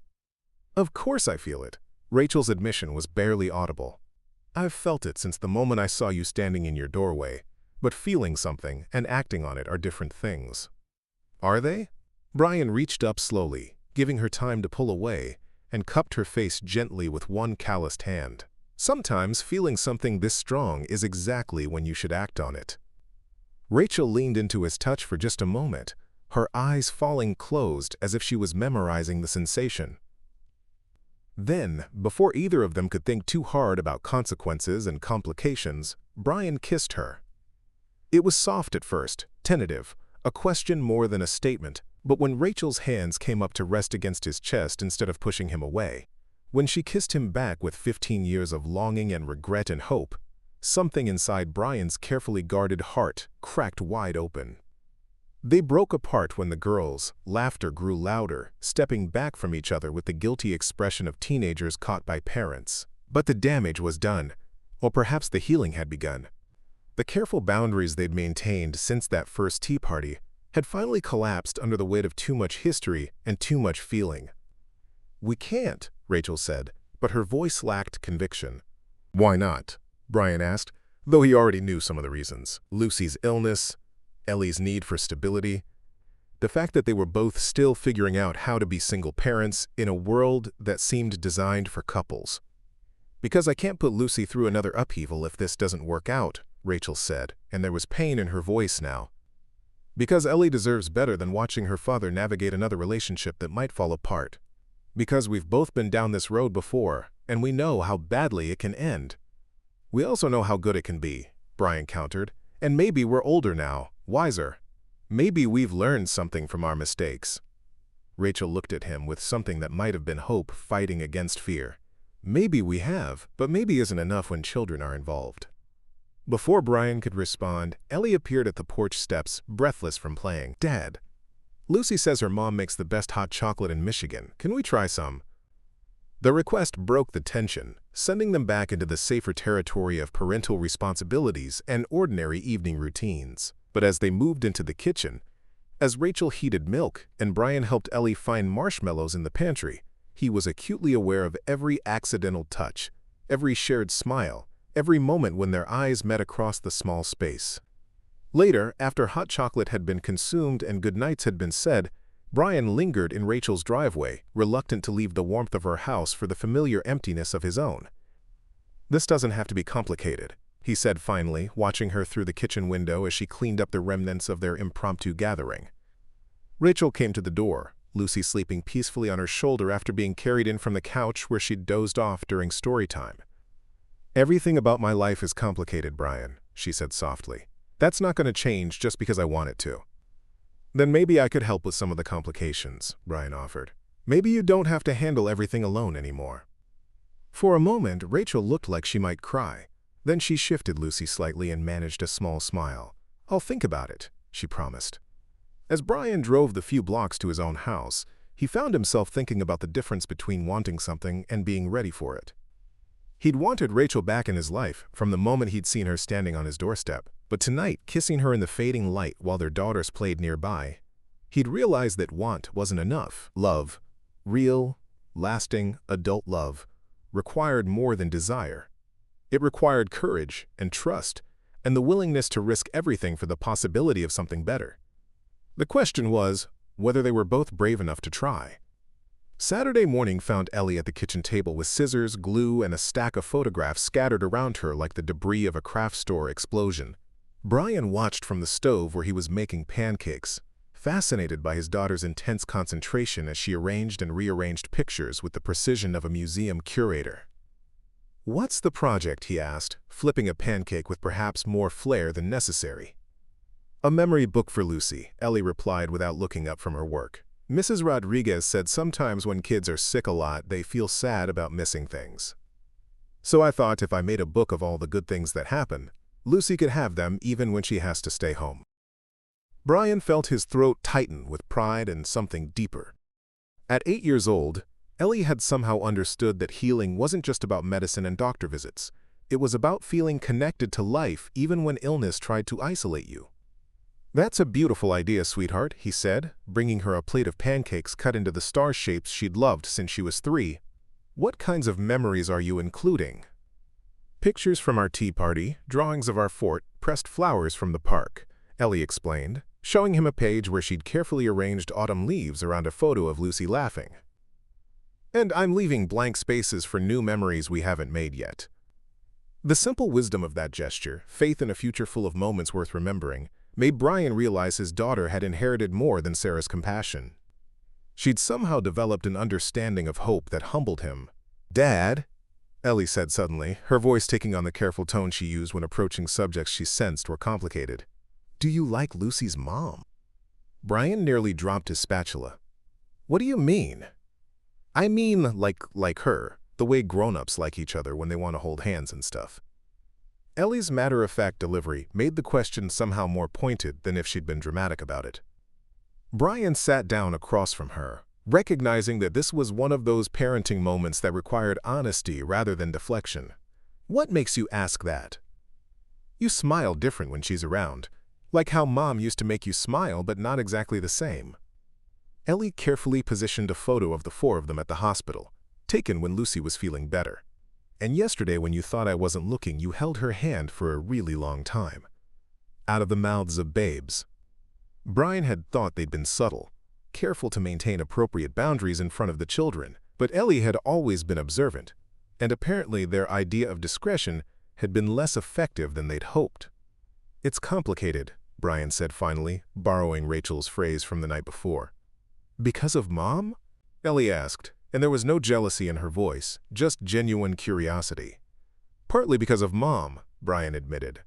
"Of course I feel it." Rachel's admission was barely audible. "I've felt it since the moment I saw you standing in your doorway, but feeling something and acting on it are different things." "Are they?" Brian reached up slowly, giving her time to pull away, and cupped her face gently with one calloused hand. Sometimes feeling something this strong is exactly when you should act on it. Rachel leaned into his touch for just a moment, her eyes falling closed as if she was memorizing the sensation. Then, before either of them could think too hard about consequences and complications, Brian kissed her. It was soft at first, tentative, a question more than a statement, but when Rachel's hands came up to rest against his chest instead of pushing him away, when she kissed him back with 15 years of longing and regret and hope, something inside Brian's carefully guarded heart cracked wide open. They broke apart when the girls' laughter grew louder, stepping back from each other with the guilty expression of teenagers caught by parents. But the damage was done, or perhaps the healing had begun. The careful boundaries they'd maintained since that first tea party had finally collapsed under the weight of too much history and too much feeling. "We can't," Rachel said, but her voice lacked conviction. "Why not?" Brian asked, though he already knew some of the reasons. Lucy's illness, Ellie's need for stability, the fact that they were both still figuring out how to be single parents in a world that seemed designed for couples. "Because I can't put Lucy through another upheaval if this doesn't work out," Rachel said, and there was pain in her voice now. "Because Ellie deserves better than watching her father navigate another relationship that might fall apart. Because we've both been down this road before, and we know how badly it can end." "We also know how good it can be," Brian countered, "and maybe we're older now, wiser. Maybe we've learned something from our mistakes." Rachel looked at him with something that might have been hope fighting against fear. "Maybe we have, but maybe isn't enough when children are involved." Before Brian could respond, Ellie appeared at the porch steps, breathless from playing. "Dad, Lucy says her mom makes the best hot chocolate in Michigan. Can we try some?" The request broke the tension, sending them back into the safer territory of parental responsibilities and ordinary evening routines. But as they moved into the kitchen, as Rachel heated milk and Brian helped Ellie find marshmallows in the pantry, he was acutely aware of every accidental touch, every shared smile, every moment when their eyes met across the small space. Later, after hot chocolate had been consumed and goodnights had been said, Brian lingered in Rachel's driveway, reluctant to leave the warmth of her house for the familiar emptiness of his own. "This doesn't have to be complicated," he said finally, watching her through the kitchen window as she cleaned up the remnants of their impromptu gathering. Rachel came to the door, Lucy sleeping peacefully on her shoulder after being carried in from the couch where she'd dozed off during story time. "Everything about my life is complicated, Brian," she said softly. "That's not going to change just because I want it to." "Then maybe I could help with some of the complications," Brian offered. "Maybe you don't have to handle everything alone anymore." For a moment, Rachel looked like she might cry. Then she shifted Lucy slightly and managed a small smile. "I'll think about it," she promised. As Brian drove the few blocks to his own house, he found himself thinking about the difference between wanting something and being ready for it. He'd wanted Rachel back in his life from the moment he'd seen her standing on his doorstep, but tonight, kissing her in the fading light while their daughters played nearby, he'd realized that want wasn't enough. Love, real, lasting, adult love, required more than desire. It required courage and trust, and the willingness to risk everything for the possibility of something better. The question was whether they were both brave enough to try. Saturday morning found Ellie at the kitchen table with scissors, glue, and a stack of photographs scattered around her like the debris of a craft store explosion. Brian watched from the stove where he was making pancakes, fascinated by his daughter's intense concentration as she arranged and rearranged pictures with the precision of a museum curator. "What's the project?" he asked, flipping a pancake with perhaps more flair than necessary. "A memory book for Lucy," Ellie replied without looking up from her work. "Mrs. Rodriguez said sometimes when kids are sick a lot, they feel sad about missing things. So I thought if I made a book of all the good things that happen, Lucy could have them even when she has to stay home." Brian felt his throat tighten with pride and something deeper. At 8 years old, Ellie had somehow understood that healing wasn't just about medicine and doctor visits. It was about feeling connected to life even when illness tried to isolate you. "That's a beautiful idea, sweetheart," he said, bringing her a plate of pancakes cut into the star shapes she'd loved since she was 3. "What kinds of memories are you including?" "Pictures from our tea party, drawings of our fort, pressed flowers from the park," Ellie explained, showing him a page where she'd carefully arranged autumn leaves around a photo of Lucy laughing. "And I'm leaving blank spaces for new memories we haven't made yet. The simple wisdom of that gesture, faith in a future full of moments worth remembering, made Brian realize his daughter had inherited more than Sarah's compassion. She'd somehow developed an understanding of hope that humbled him. "Dad," Ellie said suddenly, her voice taking on the careful tone she used when approaching subjects she sensed were complicated. "Do you like Lucy's mom?" Brian nearly dropped his spatula. "What do you mean?" "I mean like her, the way grown-ups like each other when they want to hold hands and stuff." Ellie's matter-of-fact delivery made the question somehow more pointed than if she'd been dramatic about it. Brian sat down across from her, recognizing that this was one of those parenting moments that required honesty rather than deflection. "What makes you ask that?" "You smile different when she's around, like how Mom used to make you smile but not exactly the same." Ellie carefully positioned a photo of the four of them at the hospital, taken when Lucy was feeling better. "And yesterday when you thought I wasn't looking, you held her hand for a really long time." Out of the mouths of babes. Brian had thought they'd been subtle, careful to maintain appropriate boundaries in front of the children, but Ellie had always been observant, and apparently their idea of discretion had been less effective than they'd hoped. "It's complicated," Brian said finally, borrowing Rachel's phrase from the night before. "Because of Mom?" Ellie asked, and there was no jealousy in her voice, just genuine curiosity. "Partly because of Mom," Brian admitted.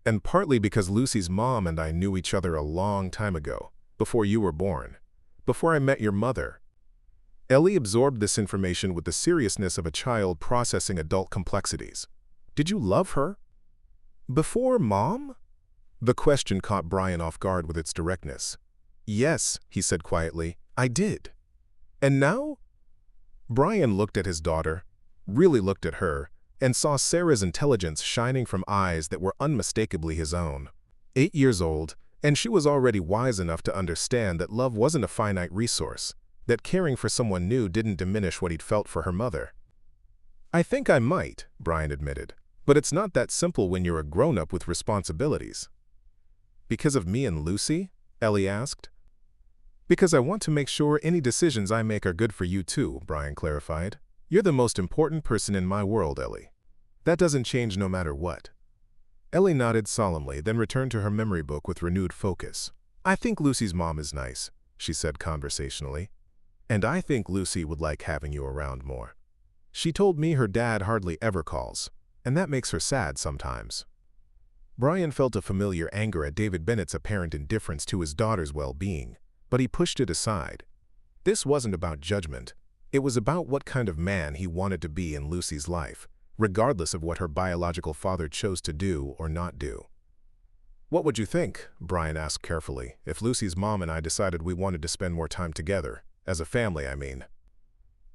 "And partly because Lucy's mom and I knew each other a long time ago, before you were born, before I met your mother." Ellie absorbed this information with the seriousness of a child processing adult complexities. "Did you love her before Mom?" The question caught Brian off guard with its directness. "Yes," he said quietly, "I did." "And now?" Brian looked at his daughter, really looked at her, and saw Sarah's intelligence shining from eyes that were unmistakably his own. 8 years old, and she was already wise enough to understand that love wasn't a finite resource, that caring for someone new didn't diminish what he'd felt for her mother. "I think I might," Brian admitted, "but it's not that simple when you're a grown-up with responsibilities." "Because of me and Lucy?" Ellie asked. "Because I want to make sure any decisions I make are good for you too," Brian clarified. "You're the most important person in my world, Ellie. That doesn't change no matter what." Ellie nodded solemnly, then returned to her memory book with renewed focus. "I think Lucy's mom is nice," she said conversationally. "And I think Lucy would like having you around more. She told me her dad hardly ever calls, and that makes her sad sometimes." Brian felt a familiar anger at David Bennett's apparent indifference to his daughter's well-being, but he pushed it aside. This wasn't about judgment. It was about what kind of man he wanted to be in Lucy's life, regardless of what her biological father chose to do or not do. "What would you think," Brian asked carefully, "if Lucy's mom and I decided we wanted to spend more time together? As a family, I mean."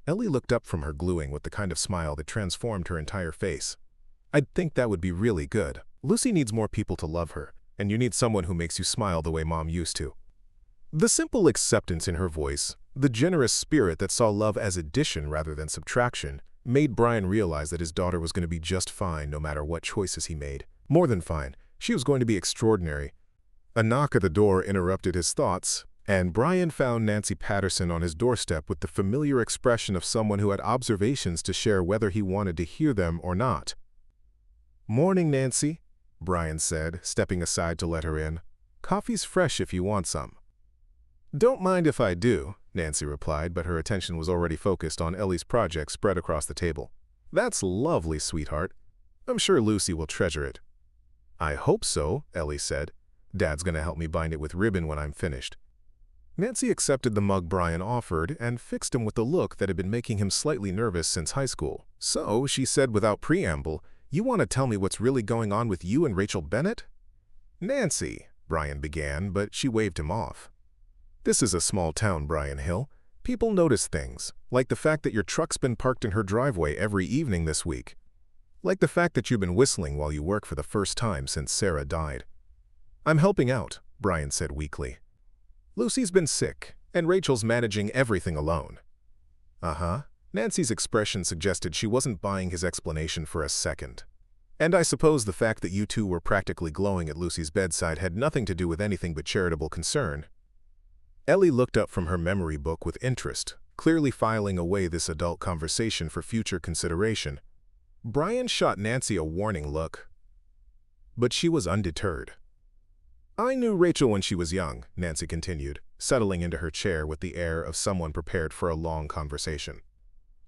Ellie looked up from her gluing with the kind of smile that transformed her entire face. "I'd think that would be really good. Lucy needs more people to love her, and you need someone who makes you smile the way Mom used to." The simple acceptance in her voice, the generous spirit that saw love as addition rather than subtraction, made Brian realize that his daughter was going to be just fine no matter what choices he made. More than fine, she was going to be extraordinary. A knock at the door interrupted his thoughts, and Brian found Nancy Patterson on his doorstep with the familiar expression of someone who had observations to share whether he wanted to hear them or not. "Morning, Nancy," Brian said, stepping aside to let her in. "Coffee's fresh if you want some." "Don't mind if I do," Nancy replied, but her attention was already focused on Ellie's project spread across the table. "That's lovely, sweetheart. I'm sure Lucy will treasure it." "I hope so," Ellie said. "Dad's going to help me bind it with ribbon when I'm finished." Nancy accepted the mug Brian offered and fixed him with a look that had been making him slightly nervous since high school. "So," she said without preamble, "you want to tell me what's really going on with you and Rachel Bennett?" "Nancy," Brian began, but she waved him off. "This is a small town, Brian Hill. People notice things, like the fact that your truck's been parked in her driveway every evening this week. Like the fact that you've been whistling while you work for the first time since Sarah died." "I'm helping out," Brian said weakly. "Lucy's been sick, and Rachel's managing everything alone." "Uh-huh." Nancy's expression suggested she wasn't buying his explanation for a second. "And I suppose the fact that you two were practically glowing at Lucy's bedside had nothing to do with anything but charitable concern." Ellie looked up from her memory book with interest, clearly filing away this adult conversation for future consideration. Brian shot Nancy a warning look, but she was undeterred. I knew Rachel when she was young, Nancy continued, settling into her chair with the air of someone prepared for a long conversation.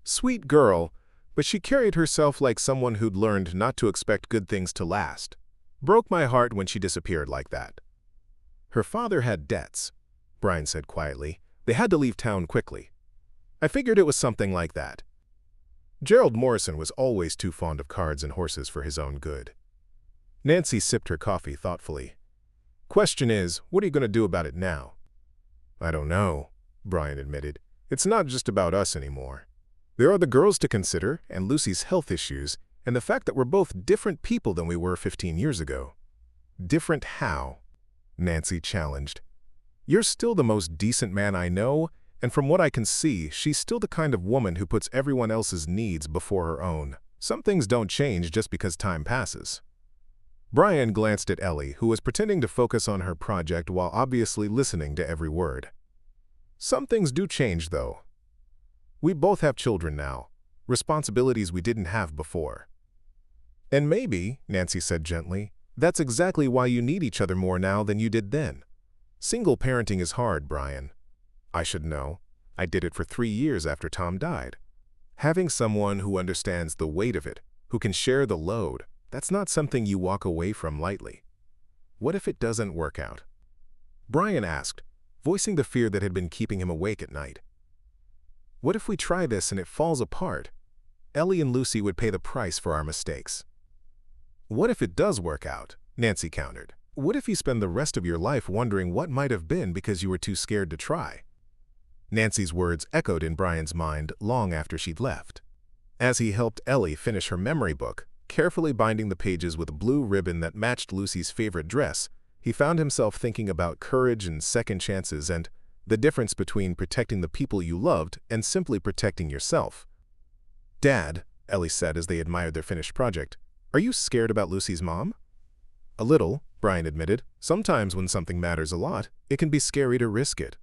Sweet girl, but she carried herself like someone who'd learned not to expect good things to last. Broke my heart when she disappeared like that. Her father had debts, Brian said quietly. They had to leave town quickly. I figured it was something like that. Gerald Morrison was always too fond of cards and horses for his own good. Nancy sipped her coffee thoughtfully. Question is, what are you going to do about it now? I don't know, Brian admitted. It's not just about us anymore. There are the girls to consider, and Lucy's health issues, and the fact that we're both different people than we were 15 years ago. Different how? Nancy challenged. You're still the most decent man I know, and from what I can see, she's still the kind of woman who puts everyone else's needs before her own. Some things don't change just because time passes. Brian glanced at Ellie, who was pretending to focus on her project while obviously listening to every word. Some things do change, though. We both have children now, responsibilities we didn't have before. And maybe, Nancy said gently, that's exactly why you need each other more now than you did then. Single parenting is hard, Brian. I should know. I did it for 3 years after Tom died. Having someone who understands the weight of it, who can share the load, that's not something you walk away from lightly. What if it doesn't work out? Brian asked, voicing the fear that had been keeping him awake at night. What if we try this and it falls apart? Ellie and Lucy would pay the price for our mistakes. What if it does work out? Nancy countered. What if you spend the rest of your life wondering what might have been because you were too scared to try? Nancy's words echoed in Brian's mind long after she'd left. As he helped Ellie finish her memory book, carefully binding the pages with a blue ribbon that matched Lucy's favorite dress, he found himself thinking about courage and second chances and the difference between protecting the people you loved and simply protecting yourself. Dad, Ellie said as they admired their finished project, are you scared about Lucy's mom? A little, Brian admitted. Sometimes when something matters a lot, it can be scary to risk it.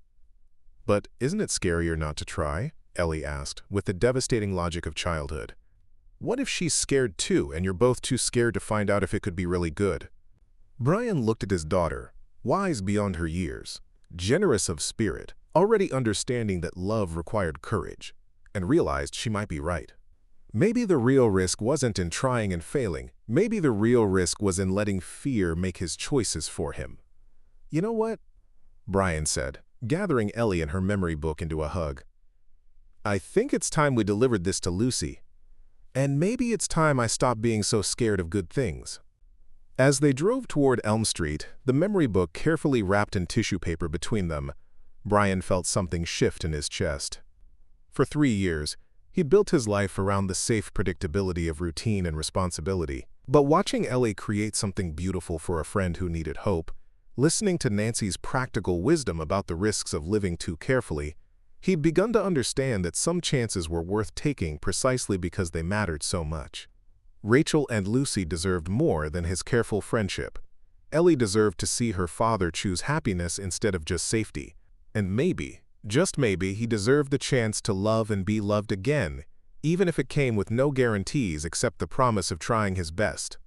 But isn't it scarier not to try? Ellie asked, with the devastating logic of childhood. What if she's scared too, and you're both too scared to find out if it could be really good? Brian looked at his daughter, wise beyond her years, generous of spirit, already understanding that love required courage, and realized she might be right. Maybe the real risk wasn't in trying and failing. Maybe the real risk was in letting fear make his choices for him. You know what? Brian said, gathering Ellie and her memory book into a hug. I think it's time we delivered this to Lucy. And maybe it's time I stopped being so scared of good things. As they drove toward Elm Street, the memory book carefully wrapped in tissue paper between them, Brian felt something shift in his chest. For 3 years, he'd built his life around the safe predictability of routine and responsibility. But watching Ellie create something beautiful for a friend who needed hope, listening to Nancy's practical wisdom about the risks of living too carefully, he'd begun to understand that some chances were worth taking precisely because they mattered so much. Rachel and Lucy deserved more than his careful friendship. Ellie deserved to see her father choose happiness instead of just safety. And maybe, just maybe, he deserved the chance to love and be loved again, even if it came with no guarantees except the promise of trying his best.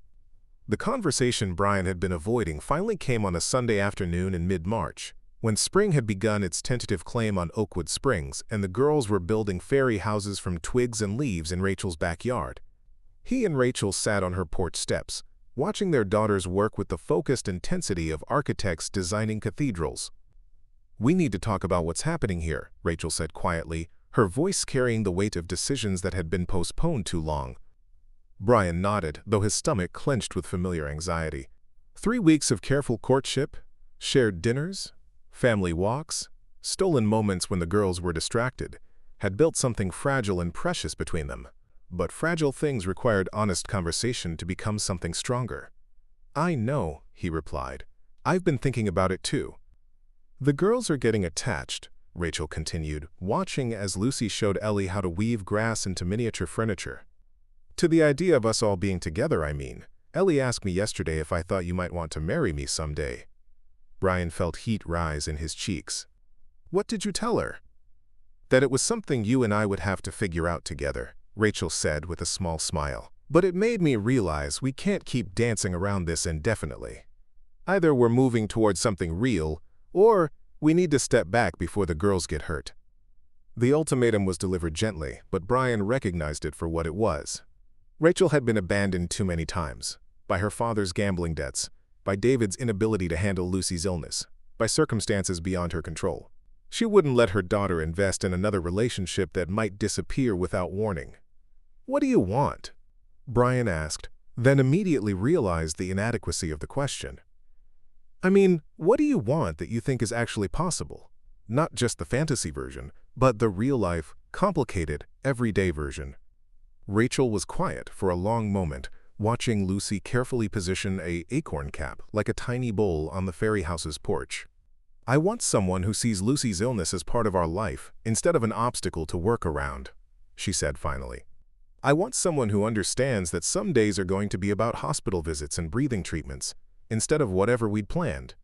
The conversation Brian had been avoiding finally came on a Sunday afternoon in mid-March, when spring had begun its tentative claim on Oakwood Springs and the girls were building fairy houses from twigs and leaves in Rachel's backyard. He and Rachel sat on her porch steps, watching their daughters work with the focused intensity of architects designing cathedrals. We need to talk about what's happening here, Rachel said quietly, her voice carrying the weight of decisions that had been postponed too long. Brian nodded, though his stomach clenched with familiar anxiety. 3 weeks of careful courtship, shared dinners, family walks, stolen moments when the girls were distracted, had built something fragile and precious between them. But fragile things required honest conversation to become something stronger. I know, he replied. I've been thinking about it too. The girls are getting attached, Rachel continued, watching as Lucy showed Ellie how to weave grass into miniature furniture. To the idea of us all being together, I mean. Ellie asked me yesterday if I thought you might want to marry me someday. Brian felt heat rise in his cheeks. What did you tell her? That it was something you and I would have to figure out together, Rachel said with a small smile. But it made me realize we can't keep dancing around this indefinitely. Either we're moving towards something real, or we need to step back before the girls get hurt. The ultimatum was delivered gently, but Brian recognized it for what it was. Rachel had been abandoned too many times. By her father's gambling debts, by David's inability to handle Lucy's illness, by circumstances beyond her control. She wouldn't let her daughter invest in another relationship that might disappear without warning. "What do you want?" Brian asked, then immediately realized the inadequacy of the question. "I mean, what do you want that you think is actually possible? Not just the fantasy version, but the real-life, complicated, everyday version." Rachel was quiet for a long moment, watching Lucy carefully position an acorn cap like a tiny bowl on the ferry house's porch. "I want someone who sees Lucy's illness as part of our life instead of an obstacle to work around," she said finally. "I want someone who understands that some days are going to be about hospital visits and breathing treatments instead of whatever we'd planned.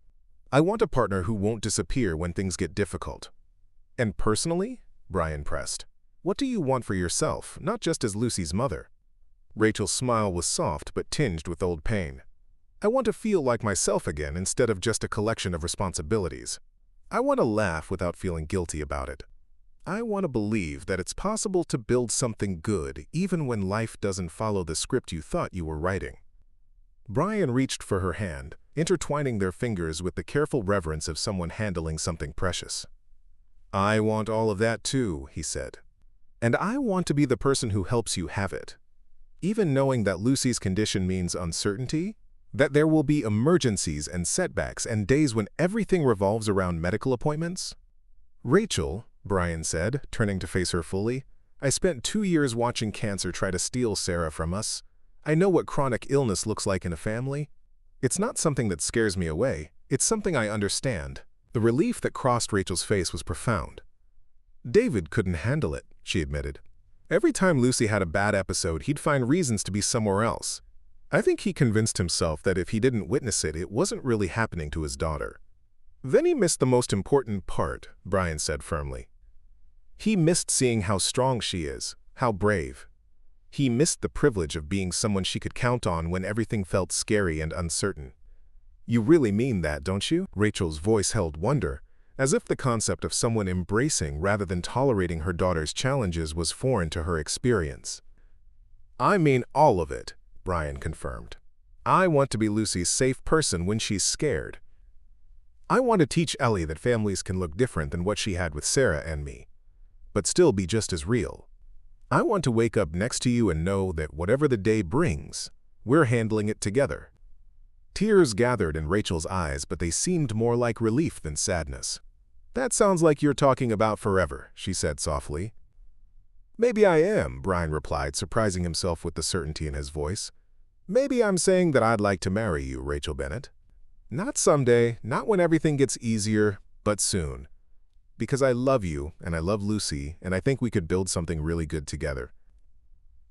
I want a partner who won't disappear when things get difficult." "And personally," Brian pressed, "what do you want for yourself, not just as Lucy's mother?" Rachel's smile was soft but tinged with old pain. "I want to feel like myself again instead of just a collection of responsibilities. I want to laugh without feeling guilty about it. I want to believe that it's possible to build something good even when life doesn't follow the script you thought you were writing." Brian reached for her hand, intertwining their fingers with the careful reverence of someone handling something precious. "I want all of that too," he said. "And I want to be the person who helps you have it. Even knowing that Lucy's condition means uncertainty, that there will be emergencies and setbacks and days when everything revolves around medical appointments." "Rachel," Brian said, turning to face her fully, "I spent 2 years watching cancer try to steal Sarah from us. I know what chronic illness looks like in a family. It's not something that scares me away, it's something I understand." The relief that crossed Rachel's face was profound. "David couldn't handle it," she admitted. "Every time Lucy had a bad episode, he'd find reasons to be somewhere else. I think he convinced himself that if he didn't witness it, it wasn't really happening to his daughter. Then he missed the most important part," Brian said firmly. "He missed seeing how strong she is, how brave. He missed the privilege of being someone she could count on when everything felt scary and uncertain." "You really mean that, don't you?" Rachel's voice held wonder, as if the concept of someone embracing rather than tolerating her daughter's challenges was foreign to her experience. "I mean all of it," Brian confirmed. "I want to be Lucy's safe person when she's scared. I want to teach Ellie that families can look different than what she had with Sarah and me, but still be just as real. I want to wake up next to you and know that whatever the day brings, we're handling it together." Tears gathered in Rachel's eyes, but they seemed more like relief than sadness. "That sounds like you're talking about forever," she said softly. "Maybe I am," Brian replied, surprising himself with the certainty in his voice. "Maybe I'm saying that I'd like to marry you, Rachel Bennett. Not someday, not when everything gets easier, but soon. Because I love you, and I love Lucy, and I think we could build something really good together."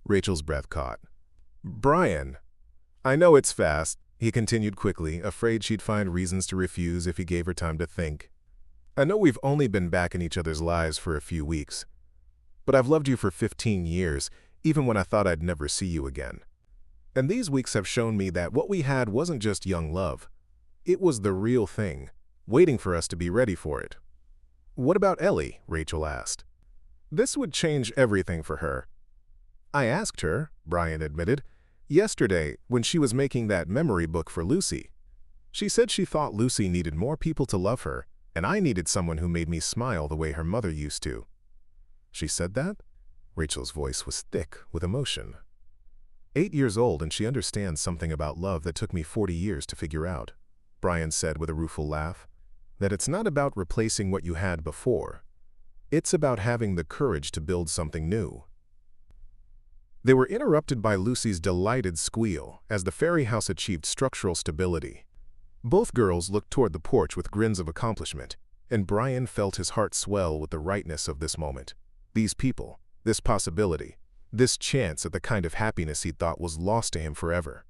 Rachel's breath caught. "Brian, I know it's fast," he continued quickly, afraid she'd find reasons to refuse if he gave her time to think. "I know we've only been back in each other's lives for a few weeks, but I've loved you for 15 years, even when I thought I'd never see you again. And these weeks have shown me that what we had wasn't just young love. It was the real thing, waiting for us to be ready for it." "What about Ellie?" Rachel asked. "This would change everything for her." "I asked her," Brian admitted, "yesterday when she was making that memory book for Lucy. She said she thought Lucy needed more people to love her, and I needed someone who made me smile the way her mother used to." "She said that?" Rachel's voice was thick with emotion. 8 years old, and she understands something about love that took me 40 years to figure out," Brian said with a rueful laugh. "That it's not about replacing what you had before. It's about having the courage to build something new." They were interrupted by Lucy's delighted squeal as the ferry house achieved structural stability. Both girls looked toward the porch with grins of accomplishment, and Brian felt his heart swell with the rightness of this moment. These people, this possibility, this chance at the kind of happiness he thought was lost to him forever.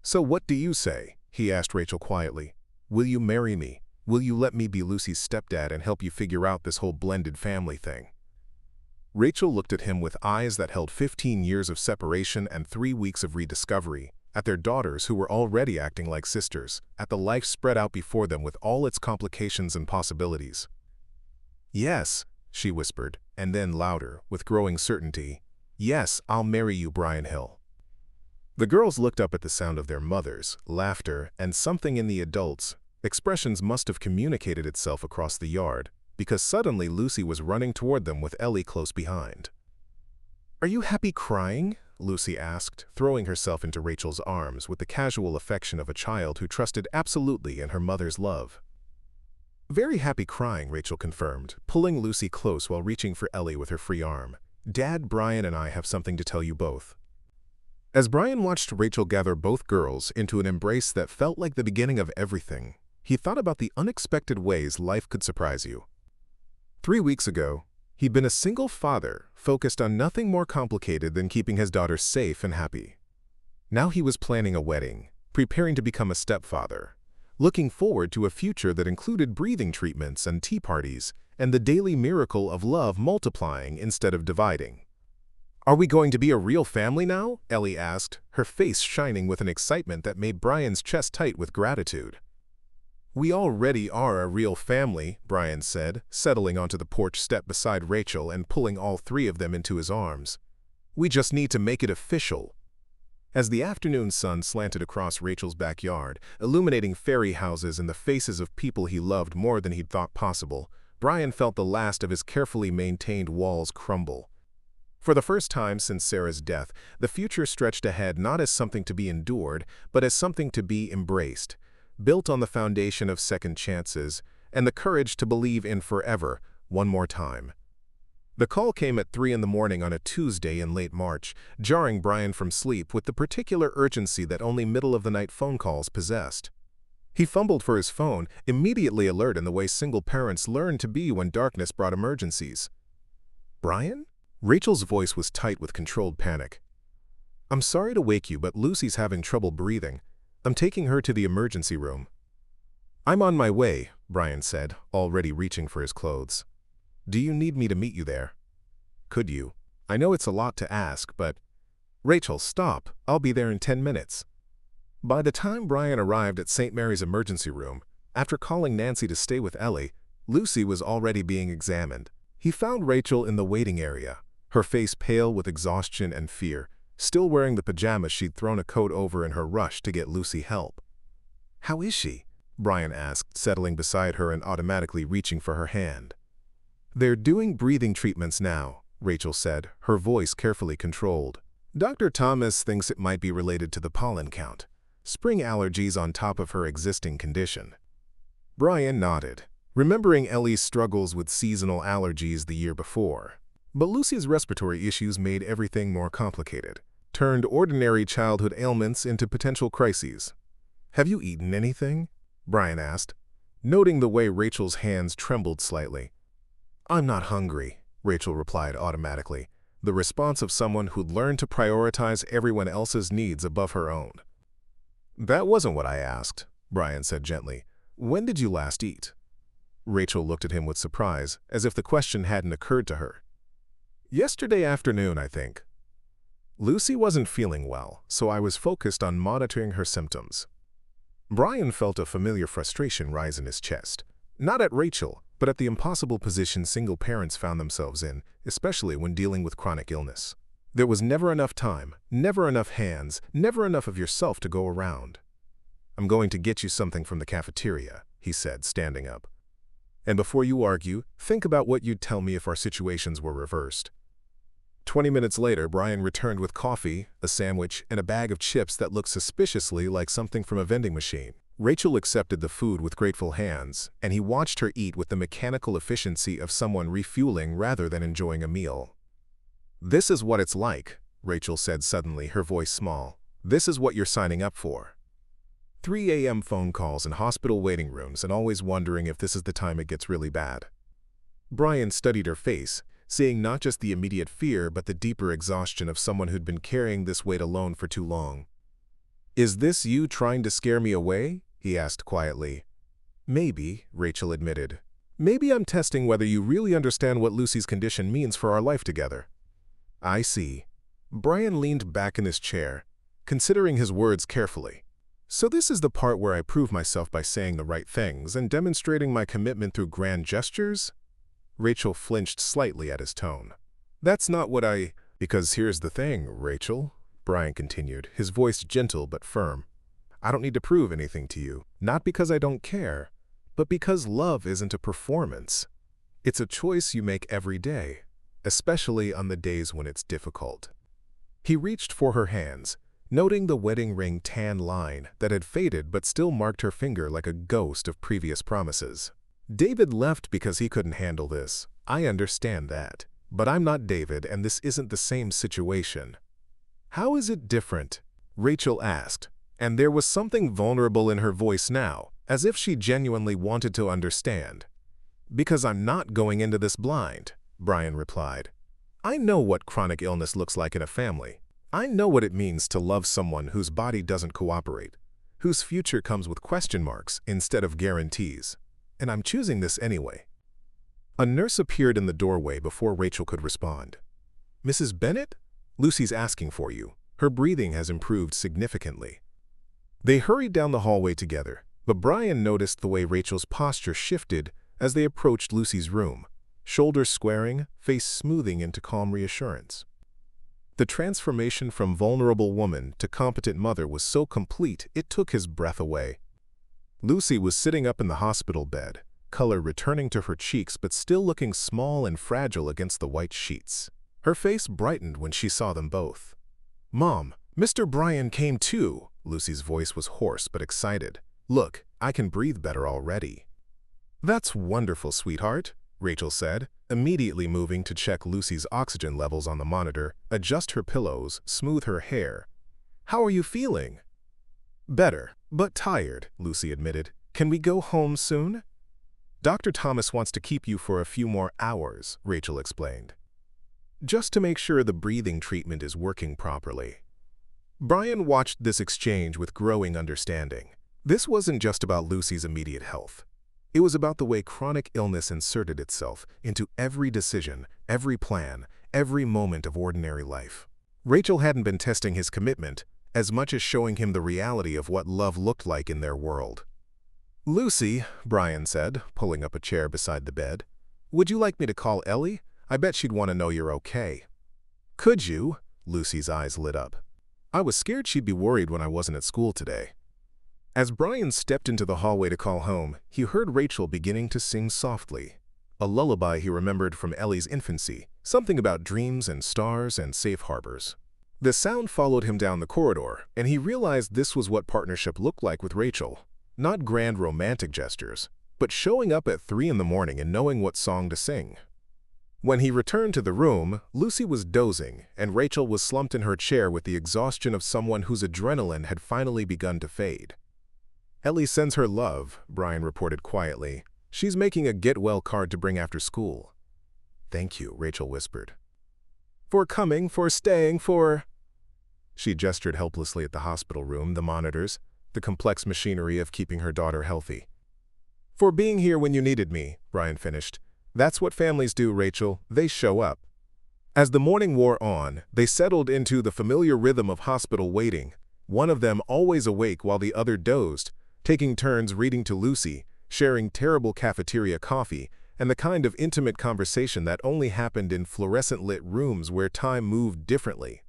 "So what do you say?" he asked Rachel quietly. "Will you marry me? Will you let me be Lucy's stepdad and help you figure out this whole blended family thing?" Rachel looked at him with eyes that held 15 years of separation and 3 weeks of rediscovery, at their daughters who were already acting like sisters, at the life spread out before them with all its complications and possibilities. "Yes," she whispered, and then louder, with growing certainty, "Yes, I'll marry you, Brian Hill." The girls looked up at the sound of their mothers, laughter, and something in the adults' expressions must have communicated itself across the yard, because suddenly Lucy was running toward them with Ellie close behind. "Are you happy crying?" Lucy asked, throwing herself into Rachel's arms with the casual affection of a child who trusted absolutely in her mother's love. "Very happy crying," Rachel confirmed, pulling Lucy close while reaching for Ellie with her free arm. "Dad, Brian, and I have something to tell you both." As Brian watched Rachel gather both girls into an embrace that felt like the beginning of everything, he thought about the unexpected ways life could surprise you. 3 weeks ago, he'd been a single father, focused on nothing more complicated than keeping his daughters safe and happy. Now he was planning a wedding, preparing to become a stepfather, looking forward to a future that included breathing treatments and tea parties, and the daily miracle of love multiplying instead of dividing. "Are we going to be a real family now?" Ellie asked, her face shining with an excitement that made Brian's chest tight with gratitude. "We already are a real family," Brian said, settling onto the porch step beside Rachel and pulling all 3 of them into his arms. "We just need to make it official." As the afternoon sun slanted across Rachel's backyard, illuminating fairy houses and the faces of people he loved more than he'd thought possible, Brian felt the last of his carefully maintained walls crumble. For the first time since Sarah's death, the future stretched ahead not as something to be endured, but as something to be embraced, built on the foundation of second chances and the courage to believe in forever, one more time. The call came at 3 in the morning on a Tuesday in late March, jarring Brian from sleep with the particular urgency that only middle-of-the-night phone calls possessed. He fumbled for his phone, immediately alert in the way single parents learn to be when darkness brought emergencies. "Brian?" Rachel's voice was tight with controlled panic. "I'm sorry to wake you, but Lucy's having trouble breathing. I'm taking her to the emergency room." "I'm on my way," Brian said, already reaching for his clothes. "Do you need me to meet you there?" "Could you? I know it's a lot to ask, but—" "Rachel, stop. I'll be there in 10 minutes. By the time Brian arrived at St. Mary's emergency room, after calling Nancy to stay with Ellie, Lucy was already being examined. He found Rachel in the waiting area, her face pale with exhaustion and fear, still wearing the pajamas she'd thrown a coat over in her rush to get Lucy help. "How is she?" Brian asked, settling beside her and automatically reaching for her hand. "They're doing breathing treatments now," Rachel said, her voice carefully controlled. "Dr. Thomas thinks it might be related to the pollen count, spring allergies on top of her existing condition." Brian nodded, remembering Ellie's struggles with seasonal allergies the year before. But Lucy's respiratory issues made everything more complicated, turned ordinary childhood ailments into potential crises. "Have you eaten anything?" Brian asked, noting the way Rachel's hands trembled slightly. "I'm not hungry," Rachel replied automatically, the response of someone who'd learned to prioritize everyone else's needs above her own. "That wasn't what I asked," Brian said gently. "When did you last eat?" Rachel looked at him with surprise, as if the question hadn't occurred to her. "Yesterday afternoon, I think. Lucy wasn't feeling well, so I was focused on monitoring her symptoms." Brian felt a familiar frustration rise in his chest, not at Rachel, but at the impossible position single parents found themselves in, especially when dealing with chronic illness. There was never enough time, never enough hands, never enough of yourself to go around. "I'm going to get you something from the cafeteria," he said, standing up. "And before you argue, think about what you'd tell me if our situations were reversed." 20 minutes later, Brian returned with coffee, a sandwich, and a bag of chips that looked suspiciously like something from a vending machine. Rachel accepted the food with grateful hands, and he watched her eat with the mechanical efficiency of someone refueling rather than enjoying a meal. "This is what it's like," Rachel said suddenly, her voice small. "This is what you're signing up for. 3 a.m. phone calls in hospital waiting rooms and always wondering if this is the time it gets really bad." Brian studied her face, seeing not just the immediate fear but the deeper exhaustion of someone who'd been carrying this weight alone for too long. "Is this you trying to scare me away?" he asked quietly. "Maybe," Rachel admitted. Maybe I'm testing whether you really understand what Lucy's condition means for our life together." "I see." Brian leaned back in his chair, considering his words carefully. "So this is the part where I prove myself by saying the right things and demonstrating my commitment through grand gestures?" Rachel flinched slightly at his tone. "That's not what I—" "Because here's the thing, Rachel," Brian continued, his voice gentle but firm. "I don't need to prove anything to you, not because I don't care, but because love isn't a performance. It's a choice you make every day, especially on the days when it's difficult." He reached for her hands, noting the wedding ring tan line that had faded but still marked her finger like a ghost of previous promises. "David left because he couldn't handle this. I understand that. But I'm not David, and this isn't the same situation." "How is it different?" Rachel asked, and there was something vulnerable in her voice now, as if she genuinely wanted to understand. "Because I'm not going into this blind," Brian replied. "I know what chronic illness looks like in a family. I know what it means to love someone whose body doesn't cooperate, whose future comes with question marks instead of guarantees. And I'm choosing this anyway." A nurse appeared in the doorway before Rachel could respond. "Mrs. Bennett? Lucy's asking for you. Her breathing has improved significantly." They hurried down the hallway together, but Brian noticed the way Rachel's posture shifted as they approached Lucy's room, shoulders squaring, face smoothing into calm reassurance. The transformation from vulnerable woman to competent mother was so complete it took his breath away. Lucy was sitting up in the hospital bed, color returning to her cheeks but still looking small and fragile against the white sheets. Her face brightened when she saw them both. "Mom, Mr. Brian came too." Lucy's voice was hoarse but excited. "Look, I can breathe better already." "That's wonderful, sweetheart," Rachel said, immediately moving to check Lucy's oxygen levels on the monitor, adjust her pillows, smooth her hair. "How are you feeling?" "Better, but tired," Lucy admitted. "Can we go home soon?" "Dr. Thomas wants to keep you for a few more hours," Rachel explained, "just to make sure the breathing treatment is working properly." Brian watched this exchange with growing understanding. This wasn't just about Lucy's immediate health. It was about the way chronic illness inserted itself into every decision, every plan, every moment of ordinary life. Rachel hadn't been testing his commitment as much as showing him the reality of what love looked like in their world. "Lucy," Brian said, pulling up a chair beside the bed, "would you like me to call Ellie? I bet she'd want to know you're okay." "Could you?" Lucy's eyes lit up. "I was scared she'd be worried when I wasn't at school today." As Brian stepped into the hallway to call home, he heard Rachel beginning to sing softly. A lullaby he remembered from Ellie's infancy, something about dreams and stars and safe harbors. The sound followed him down the corridor, and he realized this was what partnership looked like with Rachel. Not grand romantic gestures, but showing up at 3 in the morning and knowing what song to sing. When he returned to the room, Lucy was dozing, and Rachel was slumped in her chair with the exhaustion of someone whose adrenaline had finally begun to fade. "Ellie sends her love," Brian reported quietly. "She's making a get-well card to bring after school." "Thank you," Rachel whispered. "For coming, for staying, for—" She gestured helplessly at the hospital room, the monitors, the complex machinery of keeping her daughter healthy. "For being here when you needed me," Brian finished. "That's what families do, Rachel. They show up." As the morning wore on, they settled into the familiar rhythm of hospital waiting, one of them always awake while the other dozed, taking turns reading to Lucy, sharing terrible cafeteria coffee, and the kind of intimate conversation that only happened in fluorescent-lit rooms where time moved differently.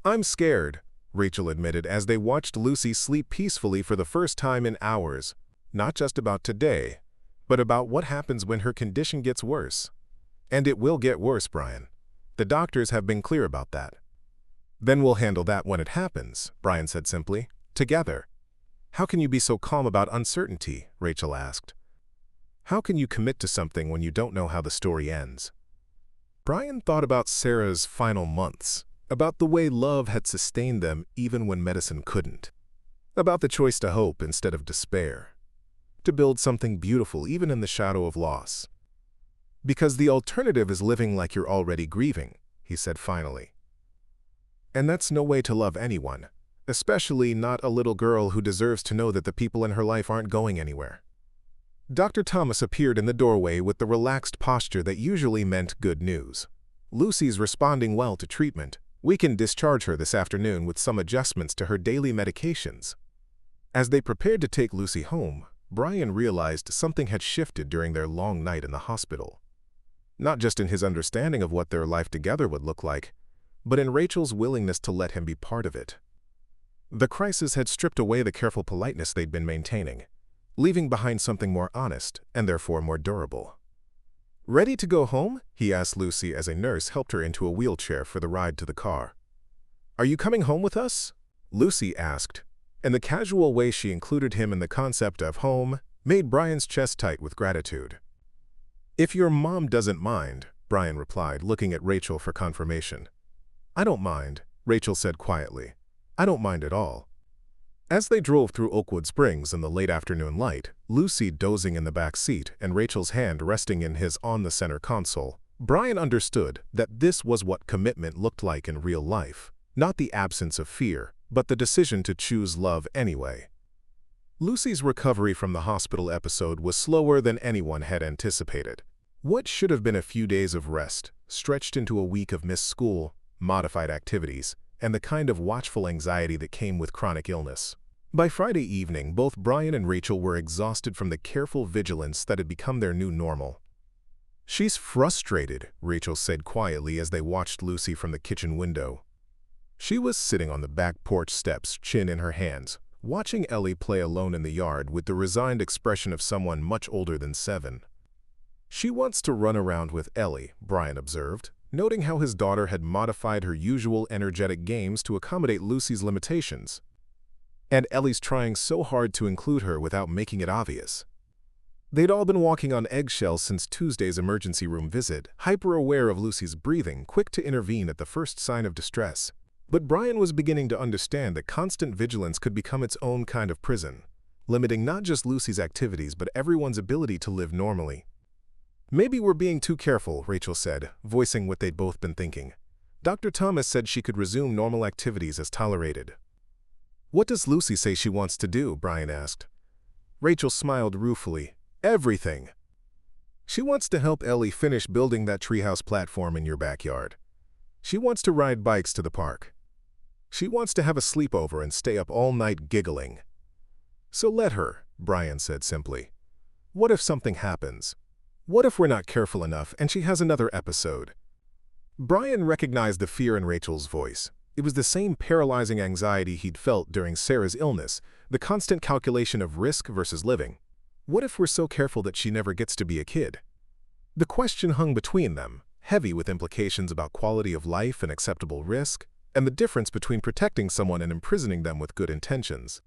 "I'm scared," Rachel admitted as they watched Lucy sleep peacefully for the first time in hours. "Not just about today, but about what happens when her condition gets worse. And it will get worse, Brian. The doctors have been clear about that." "Then we'll handle that when it happens," Brian said simply. "Together." "How can you be so calm about uncertainty?" Rachel asked. "How can you commit to something when you don't know how the story ends?" Brian thought about Sarah's final months, about the way love had sustained them even when medicine couldn't, about the choice to hope instead of despair, to build something beautiful even in the shadow of loss. "Because the alternative is living like you're already grieving," he said finally. "And that's no way to love anyone. Especially not a little girl who deserves to know that the people in her life aren't going anywhere." Dr. Thomas appeared in the doorway with the relaxed posture that usually meant good news. "Lucy's responding well to treatment. We can discharge her this afternoon with some adjustments to her daily medications." As they prepared to take Lucy home, Brian realized something had shifted during their long night in the hospital. Not just in his understanding of what their life together would look like, but in Rachel's willingness to let him be part of it. The crisis had stripped away the careful politeness they'd been maintaining, leaving behind something more honest and therefore more durable. "Ready to go home?" he asked Lucy as a nurse helped her into a wheelchair for the ride to the car. "Are you coming home with us?" Lucy asked, and the casual way she included him in the concept of home made Brian's chest tight with gratitude. "If your mom doesn't mind," Brian replied, looking at Rachel for confirmation. "I don't mind," Rachel said quietly. "I don't mind at all." As they drove through Oakwood Springs in the late afternoon light, Lucy dozing in the back seat and Rachel's hand resting in his on the center console, Brian understood that this was what commitment looked like in real life, not the absence of fear, but the decision to choose love anyway. Lucy's recovery from the hospital episode was slower than anyone had anticipated. What should have been a few days of rest stretched into a week of missed school, modified activities, and the kind of watchful anxiety that came with chronic illness. By Friday evening, both Brian and Rachel were exhausted from the careful vigilance that had become their new normal. "She's frustrated," Rachel said quietly as they watched Lucy from the kitchen window. She was sitting on the back porch steps, chin in her hands, watching Ellie play alone in the yard with the resigned expression of someone much older than 7. "She wants to run around with Ellie," Brian observed, noting how his daughter had modified her usual energetic games to accommodate Lucy's limitations. "And Ellie's trying so hard to include her without making it obvious." They'd all been walking on eggshells since Tuesday's emergency room visit, hyper-aware of Lucy's breathing, quick to intervene at the first sign of distress. But Brian was beginning to understand that constant vigilance could become its own kind of prison, limiting not just Lucy's activities but everyone's ability to live normally. "Maybe we're being too careful," Rachel said, voicing what they'd both been thinking. "Dr. Thomas said she could resume normal activities as tolerated." "What does Lucy say she wants to do?" Brian asked. Rachel smiled ruefully. "Everything. She wants to help Ellie finish building that treehouse platform in your backyard. She wants to ride bikes to the park. She wants to have a sleepover and stay up all night giggling." "So let her," Brian said simply. "What if something happens? What if we're not careful enough and she has another episode?" Brian recognized the fear in Rachel's voice. It was the same paralyzing anxiety he'd felt during Sarah's illness, the constant calculation of risk versus living. What if we're so careful that she never gets to be a kid? The question hung between them, heavy with implications about quality of life and acceptable risk, and the difference between protecting someone and imprisoning them with good intentions.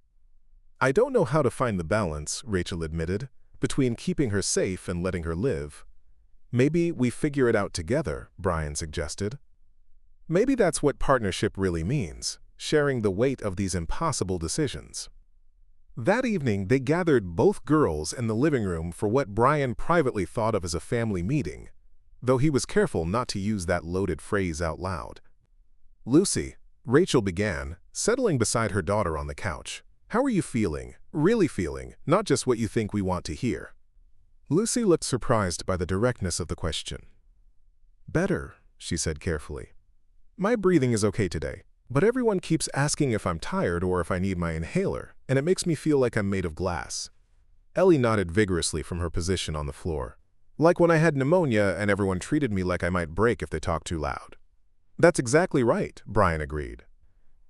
"I don't know how to find the balance," Rachel admitted, "between keeping her safe and letting her live." "Maybe we figure it out together," Brian suggested. Maybe that's what partnership really means, sharing the weight of these impossible decisions. That evening, they gathered both girls in the living room for what Brian privately thought of as a family meeting, though he was careful not to use that loaded phrase out loud. "Lucy," Rachel began, settling beside her daughter on the couch. "How are you feeling? Really feeling, not just what you think we want to hear." Lucy looked surprised by the directness of the question. "Better," she said carefully. "My breathing is okay today, but everyone keeps asking if I'm tired or if I need my inhaler, and it makes me feel like I'm made of glass." Ellie nodded vigorously from her position on the floor. "Like when I had pneumonia and everyone treated me like I might break if they talked too loud." "That's exactly right," Brian agreed.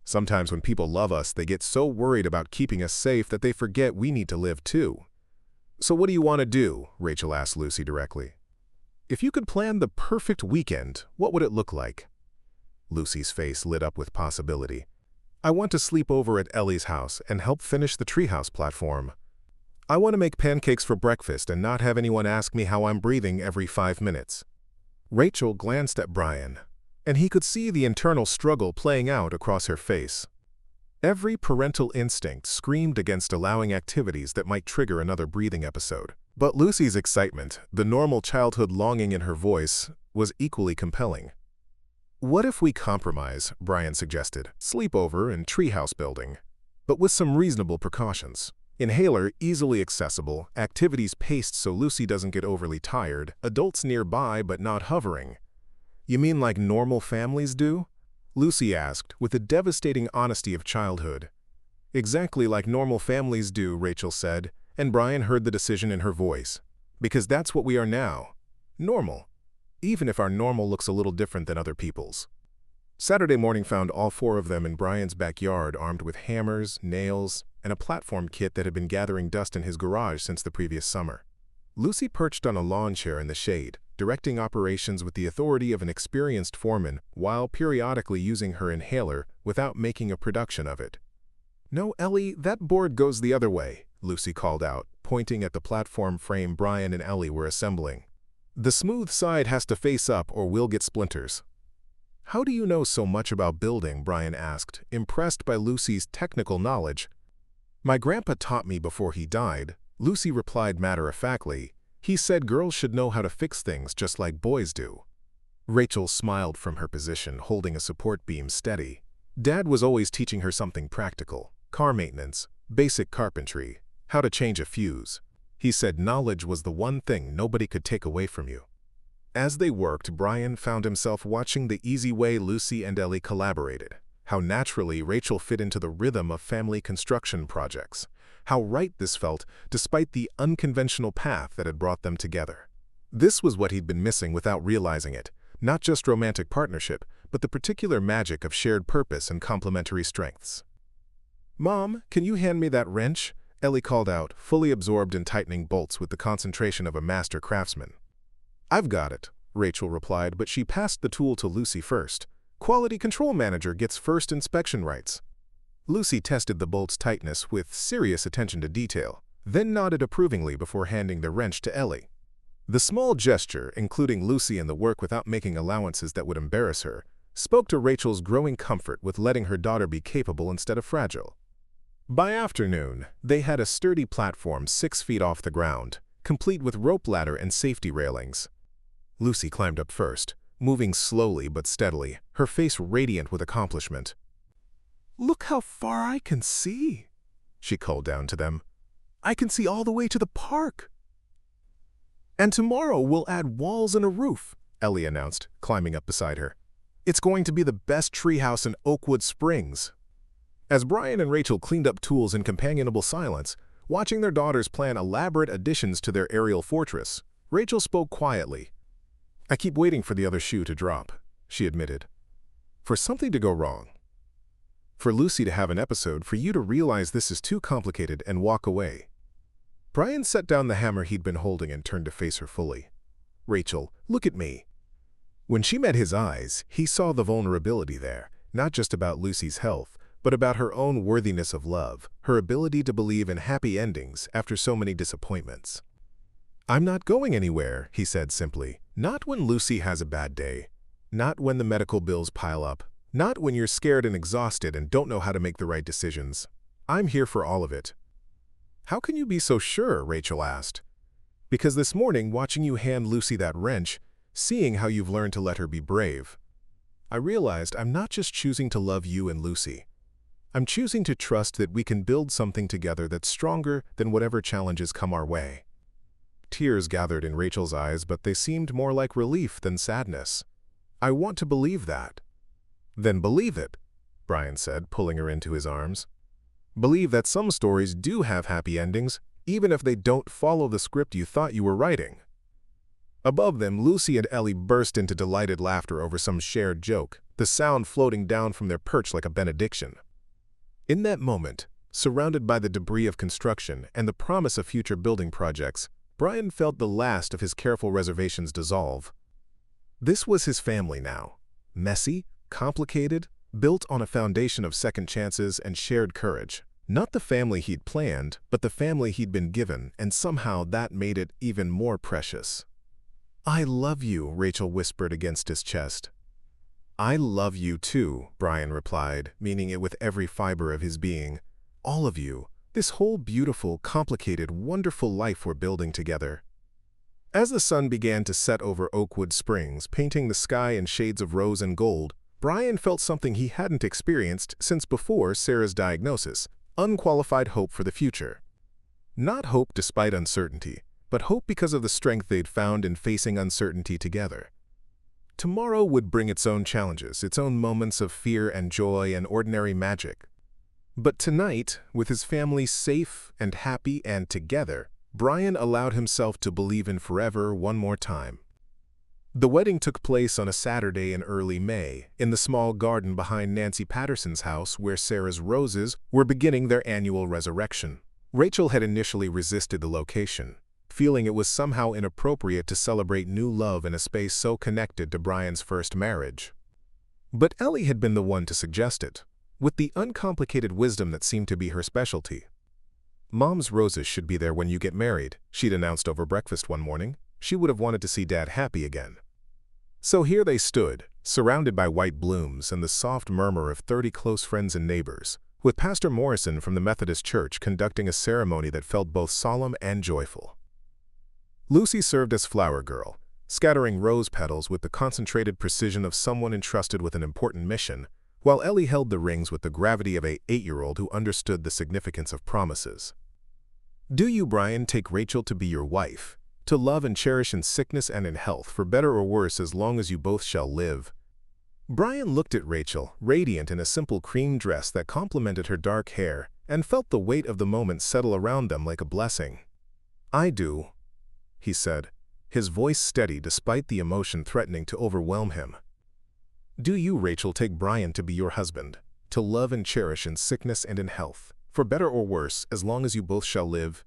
"Sometimes when people love us, they get so worried about keeping us safe that they forget we need to live too." "So what do you want to do?" Rachel asked Lucy directly. "If you could plan the perfect weekend, what would it look like?" Lucy's face lit up with possibility. "I want to sleep over at Ellie's house and help finish the treehouse platform. I want to make pancakes for breakfast and not have anyone ask me how I'm breathing every 5 minutes." Rachel glanced at Brian, and he could see the internal struggle playing out across her face. Every parental instinct screamed against allowing activities that might trigger another breathing episode. But Lucy's excitement, the normal childhood longing in her voice, was equally compelling. "What if we compromise?" Brian suggested. "Sleepover and treehouse building, but with some reasonable precautions. Inhaler, easily accessible, activities paced so Lucy doesn't get overly tired, adults nearby but not hovering. You mean like normal families do? Lucy asked, with the devastating honesty of childhood. Exactly like normal families do, Rachel said, and Brian heard the decision in her voice. Because that's what we are now. Normal. Even if our normal looks a little different than other people's. Saturday morning found all four of them in Brian's backyard armed with hammers, nails, and a platform kit that had been gathering dust in his garage since the previous summer. Lucy perched on a lawn chair in the shade, directing operations with the authority of an experienced foreman while periodically using her inhaler without making a production of it. "No, Ellie, that board goes the other way," Lucy called out, pointing at the platform frame Brian and Ellie were assembling. "The smooth side has to face up or we'll get splinters." "How do you know so much about building?" Brian asked, impressed by Lucy's technical knowledge. "My grandpa taught me before he died," Lucy replied matter-of-factly. "He said girls should know how to fix things just like boys do." Rachel smiled from her position, holding a support beam steady. Dad was always teaching her something practical: car maintenance, basic carpentry, how to change a fuse. He said knowledge was the one thing nobody could take away from you. As they worked, Brian found himself watching the easy way Lucy and Ellie collaborated, how naturally Rachel fit into the rhythm of family construction projects, how right this felt despite the unconventional path that had brought them together. This was what he'd been missing without realizing it, not just romantic partnership, but the particular magic of shared purpose and complementary strengths. "Mom, can you hand me that wrench?" Ellie called out, fully absorbed in tightening bolts with the concentration of a master craftsman. "I've got it," Rachel replied, but she passed the tool to Lucy first. "Quality control manager gets first inspection rights." Lucy tested the bolt's tightness with serious attention to detail, then nodded approvingly before handing the wrench to Ellie. The small gesture, including Lucy in the work without making allowances that would embarrass her, spoke to Rachel's growing comfort with letting her daughter be capable instead of fragile. By afternoon, they had a sturdy platform 6 feet off the ground, complete with rope ladder and safety railings. Lucy climbed up first, moving slowly but steadily, her face radiant with accomplishment. "Look how far I can see," she called down to them. "I can see all the way to the park." "And tomorrow we'll add walls and a roof," Ellie announced, climbing up beside her. "It's going to be the best treehouse in Oakwood Springs." As Brian and Rachel cleaned up tools in companionable silence, watching their daughters plan elaborate additions to their aerial fortress, Rachel spoke quietly. "I keep waiting for the other shoe to drop," she admitted. "For something to go wrong. For Lucy to have an episode, for you to realize this is too complicated and walk away." Brian set down the hammer he'd been holding and turned to face her fully. "Rachel, look at me." When she met his eyes, he saw the vulnerability there, not just about Lucy's health, but about her own worthiness of love, her ability to believe in happy endings after so many disappointments. "I'm not going anywhere," he said simply. "Not when Lucy has a bad day. Not when the medical bills pile up. Not when you're scared and exhausted and don't know how to make the right decisions. I'm here for all of it." "How can you be so sure?" Rachel asked. "Because this morning, watching you hand Lucy that wrench, seeing how you've learned to let her be brave, I realized I'm not just choosing to love you and Lucy. I'm choosing to trust that we can build something together that's stronger than whatever challenges come our way." Tears gathered in Rachel's eyes, but they seemed more like relief than sadness. "I want to believe that." "Then believe it," Brian said, pulling her into his arms. "Believe that some stories do have happy endings, even if they don't follow the script you thought you were writing." Above them, Lucy and Ellie burst into delighted laughter over some shared joke, the sound floating down from their perch like a benediction. In that moment, surrounded by the debris of construction and the promise of future building projects, Brian felt the last of his careful reservations dissolve. This was his family now. Messy, complicated, built on a foundation of second chances and shared courage. Not the family he'd planned, but the family he'd been given, and somehow that made it even more precious. "I love you," Rachel whispered against his chest. "I love you too," Brian replied, meaning it with every fiber of his being. "All of you. This whole beautiful, complicated, wonderful life we're building together." As the sun began to set over Oakwood Springs, painting the sky in shades of rose and gold, Brian felt something he hadn't experienced since before Sarah's diagnosis: unqualified hope for the future. Not hope despite uncertainty, but hope because of the strength they'd found in facing uncertainty together. Tomorrow would bring its own challenges, its own moments of fear and joy and ordinary magic. But tonight, with his family safe and happy and together, Brian allowed himself to believe in forever one more time. The wedding took place on a Saturday in early May, in the small garden behind Nancy Patterson's house where Sarah's roses were beginning their annual resurrection. Rachel had initially resisted the location, feeling it was somehow inappropriate to celebrate new love in a space so connected to Brian's first marriage. But Ellie had been the one to suggest it, with the uncomplicated wisdom that seemed to be her specialty. "Mom's roses should be there when you get married," she'd announced over breakfast one morning. She would have wanted to see Dad happy again. So here they stood, surrounded by white blooms and the soft murmur of 30 close friends and neighbors, with Pastor Morrison from the Methodist Church conducting a ceremony that felt both solemn and joyful. Lucy served as flower girl, scattering rose petals with the concentrated precision of someone entrusted with an important mission, while Ellie held the rings with the gravity of an 8-year-old who understood the significance of promises. "Do you, Brian, take Rachel to be your wife, to love and cherish in sickness and in health, for better or worse as long as you both shall live?" Brian looked at Rachel, radiant in a simple cream dress that complemented her dark hair, and felt the weight of the moment settle around them like a blessing. "I do," he said, his voice steady despite the emotion threatening to overwhelm him. "Do you, Rachel, take Brian to be your husband, to love and cherish in sickness and in health, for better or worse as long as you both shall live?"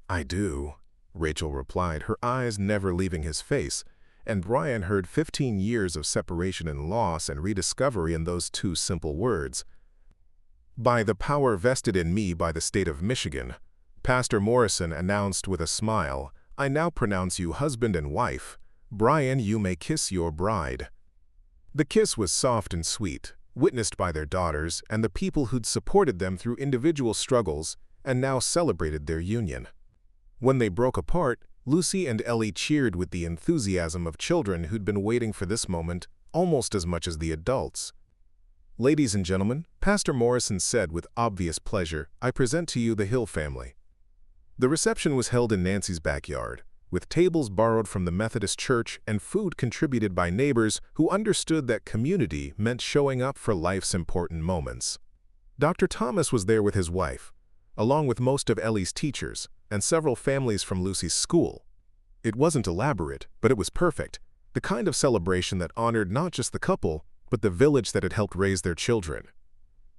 "I do," Rachel replied, her eyes never leaving his face, and Brian heard 15 years of separation and loss and rediscovery in those two simple words. "By the power vested in me by the state of Michigan," Pastor Morrison announced with a smile, "I now pronounce you husband and wife. Brian, you may kiss your bride." The kiss was soft and sweet, witnessed by their daughters and the people who'd supported them through individual struggles and now celebrated their union. When they broke apart, Lucy and Ellie cheered with the enthusiasm of children who'd been waiting for this moment almost as much as the adults. "Ladies and gentlemen," Pastor Morrison said with obvious pleasure, "I present to you the Hill family." The reception was held in Nancy's backyard, with tables borrowed from the Methodist Church and food contributed by neighbors who understood that community meant showing up for life's important moments. Dr. Thomas was there with his wife, along with most of Ellie's teachers and several families from Lucy's school. It wasn't elaborate, but it was perfect, the kind of celebration that honored not just the couple, but the village that had helped raise their children.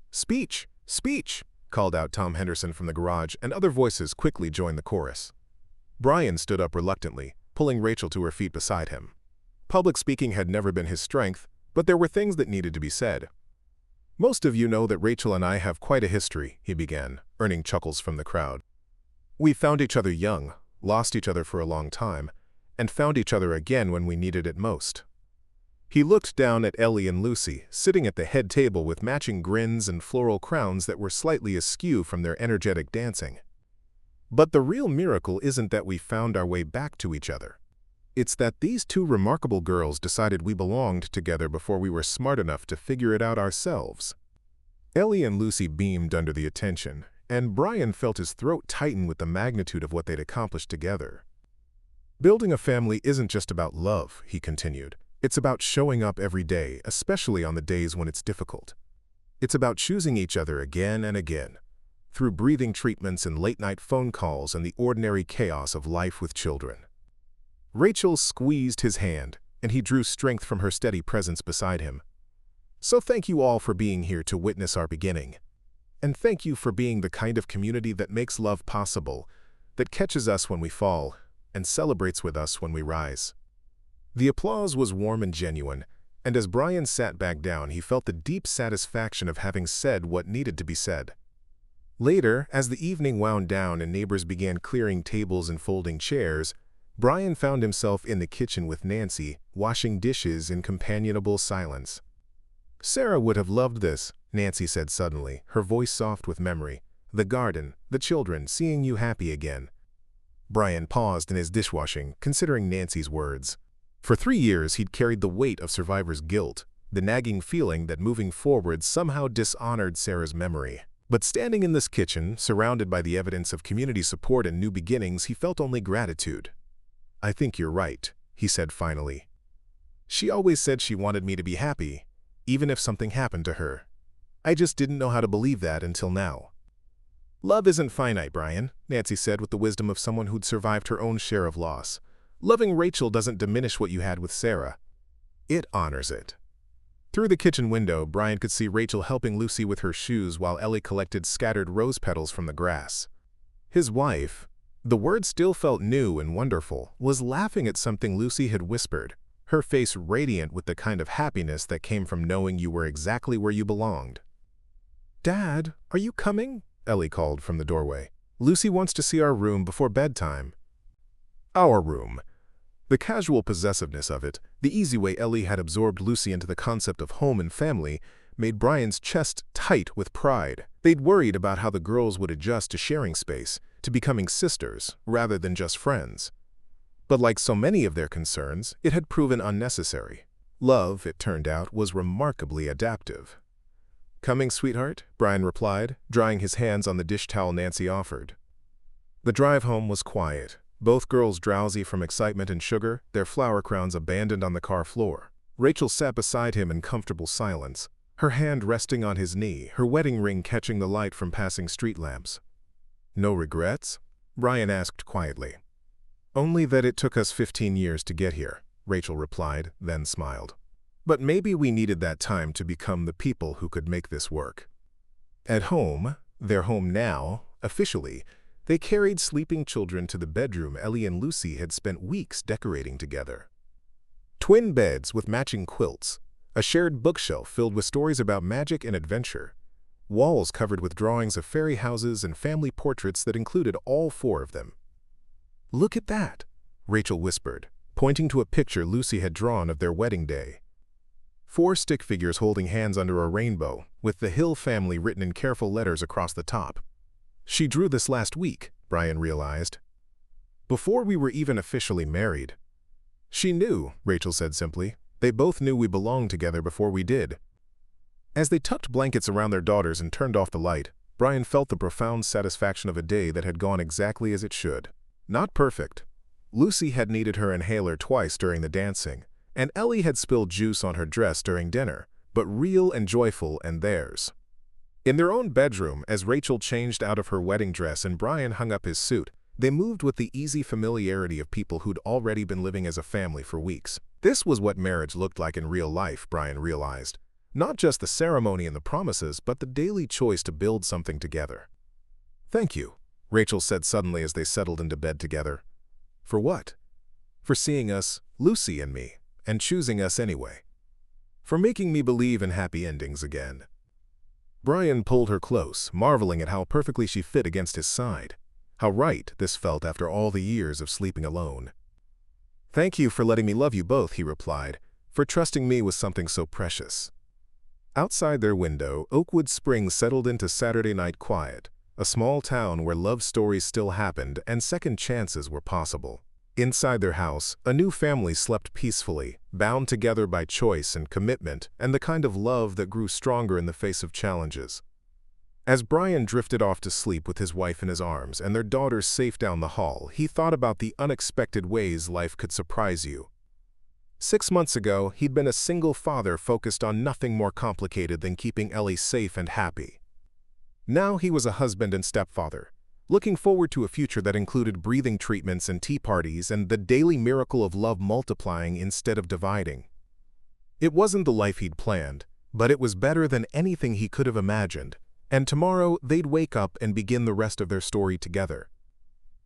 "Speech! Speech!" called out Tom Henderson from the garage, and other voices quickly joined the chorus. Brian stood up reluctantly, pulling Rachel to her feet beside him. Public speaking had never been his strength, but there were things that needed to be said. "Most of you know that Rachel and I have quite a history," he began, earning chuckles from the crowd. "We found each other young, lost each other for a long time, and found each other again when we needed it most." He looked down at Ellie and Lucy, sitting at the head table with matching grins and floral crowns that were slightly askew from their energetic dancing. "But the real miracle isn't that we found our way back to each other. It's that these two remarkable girls decided we belonged together before we were smart enough to figure it out ourselves." Ellie and Lucy beamed under the attention, and Brian felt his throat tighten with the magnitude of what they'd accomplished together. "Building a family isn't just about love," he continued. "It's about showing up every day, especially on the days when it's difficult. It's about choosing each other again and again, through breathing treatments and late-night phone calls and the ordinary chaos of life with children." Rachel squeezed his hand, and he drew strength from her steady presence beside him. "So thank you all for being here to witness our beginning. And thank you for being the kind of community that makes love possible, that catches us when we fall, and celebrates with us when we rise." The applause was warm and genuine, and as Brian sat back down, he felt the deep satisfaction of having said what needed to be said. Later, as the evening wound down and neighbors began clearing tables and folding chairs, Brian found himself in the kitchen with Nancy, washing dishes in companionable silence. "Sarah would have loved this," Nancy said suddenly, her voice soft with memory. "The garden, the children, seeing you happy again." Brian paused in his dishwashing, considering Nancy's words. For 3 years, he'd carried the weight of survivor's guilt, the nagging feeling that moving forward somehow dishonored Sarah's memory. But standing in this kitchen, surrounded by the evidence of community support and new beginnings, he felt only gratitude. "I think you're right," he said finally. "She always said she wanted me to be happy, even if something happened to her. I just didn't know how to believe that until now." "Love isn't finite, Brian," Nancy said with the wisdom of someone who'd survived her own share of loss. "Loving Rachel doesn't diminish what you had with Sarah. It honors it." Through the kitchen window, Brian could see Rachel helping Lucy with her shoes while Ellie collected scattered rose petals from the grass. His wife, the word still felt new and wonderful, was laughing at something Lucy had whispered, her face radiant with the kind of happiness that came from knowing you were exactly where you belonged. "Dad, are you coming?" Ellie called from the doorway. "Lucy wants to see our room before bedtime." Our room. The casual possessiveness of it, the easy way Ellie had absorbed Lucy into the concept of home and family, made Brian's chest tight with pride. They'd worried about how the girls would adjust to sharing space, to becoming sisters, rather than just friends. But like so many of their concerns, it had proven unnecessary. Love, it turned out, was remarkably adaptive. "Coming, sweetheart?" Brian replied, drying his hands on the dish towel Nancy offered. The drive home was quiet. Both girls drowsy from excitement and sugar, their flower crowns abandoned on the car floor. Rachel sat beside him in comfortable silence, her hand resting on his knee, her wedding ring catching the light from passing street lamps. "No regrets?" Brian asked quietly. "Only that it took us 15 years to get here," Rachel replied, then smiled. "But maybe we needed that time to become the people who could make this work." At home, their home now, officially, they carried sleeping children to the bedroom Ellie and Lucy had spent weeks decorating together. Twin beds with matching quilts, a shared bookshelf filled with stories about magic and adventure, walls covered with drawings of fairy houses and family portraits that included all four of them. "Look at that," Rachel whispered, pointing to a picture Lucy had drawn of their wedding day. 4 stick figures holding hands under a rainbow, with the Hill family written in careful letters across the top. "She drew this last week," Brian realized. "Before we were even officially married." "She knew," Rachel said simply. "They both knew we belonged together before we did." As they tucked blankets around their daughters and turned off the light, Brian felt the profound satisfaction of a day that had gone exactly as it should. Not perfect. Lucy had needed her inhaler twice during the dancing, and Ellie had spilled juice on her dress during dinner, but real and joyful and theirs. In their own bedroom, as Rachel changed out of her wedding dress and Brian hung up his suit, they moved with the easy familiarity of people who'd already been living as a family for weeks. This was what marriage looked like in real life, Brian realized. Not just the ceremony and the promises, but the daily choice to build something together. "Thank you," Rachel said suddenly as they settled into bed together. "For what?" "For seeing us, Lucy and me, and choosing us anyway. For making me believe in happy endings again." Brian pulled her close, marveling at how perfectly she fit against his side. How right this felt after all the years of sleeping alone. "Thank you for letting me love you both," he replied, "for trusting me with something so precious." Outside their window, Oakwood Springs settled into Saturday night quiet, a small town where love stories still happened and second chances were possible. Inside their house, a new family slept peacefully, bound together by choice and commitment and the kind of love that grew stronger in the face of challenges. As Brian drifted off to sleep with his wife in his arms and their daughters safe down the hall, he thought about the unexpected ways life could surprise you. 6 months ago, he'd been a single father focused on nothing more complicated than keeping Ellie safe and happy. Now he was a husband and stepfather, looking forward to a future that included breathing treatments and tea parties and the daily miracle of love multiplying instead of dividing. It wasn't the life he'd planned, but it was better than anything he could have imagined, and tomorrow they'd wake up and begin the rest of their story together.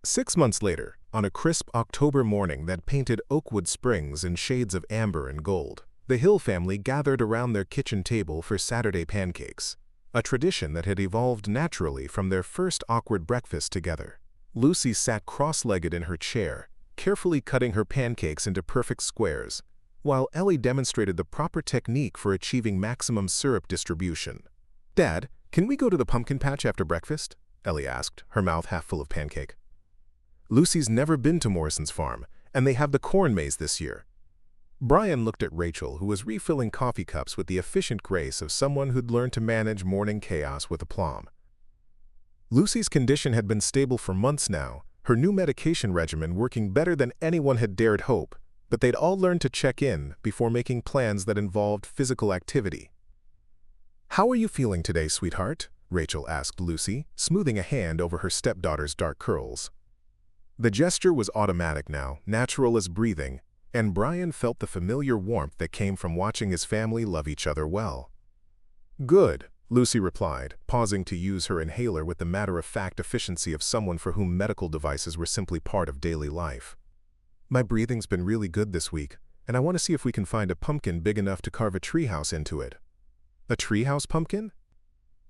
6 months later, on a crisp October morning that painted Oakwood Springs in shades of amber and gold, the Hill family gathered around their kitchen table for Saturday pancakes, a tradition that had evolved naturally from their first awkward breakfast together. Lucy sat cross-legged in her chair, carefully cutting her pancakes into perfect squares, while Ellie demonstrated the proper technique for achieving maximum syrup distribution. "Dad, can we go to the pumpkin patch after breakfast?" Ellie asked, her mouth half full of pancake. "Lucy's never been to Morrison's farm, and they have the corn maze this year." Brian looked at Rachel, who was refilling coffee cups with the efficient grace of someone who'd learned to manage morning chaos with aplomb. Lucy's condition had been stable for months now, her new medication regimen working better than anyone had dared hope, but they'd all learned to check in before making plans that involved physical activity. "How are you feeling today, sweetheart?" Rachel asked Lucy, smoothing a hand over her stepdaughter's dark curls. The gesture was automatic now, natural as breathing, and Brian felt the familiar warmth that came from watching his family love each other well. "Good," Lucy replied, pausing to use her inhaler with the matter-of-fact efficiency of someone for whom medical devices were simply part of daily life. "My breathing's been really good this week, and I want to see if we can find a pumpkin big enough to carve a treehouse into it." "A treehouse pumpkin?"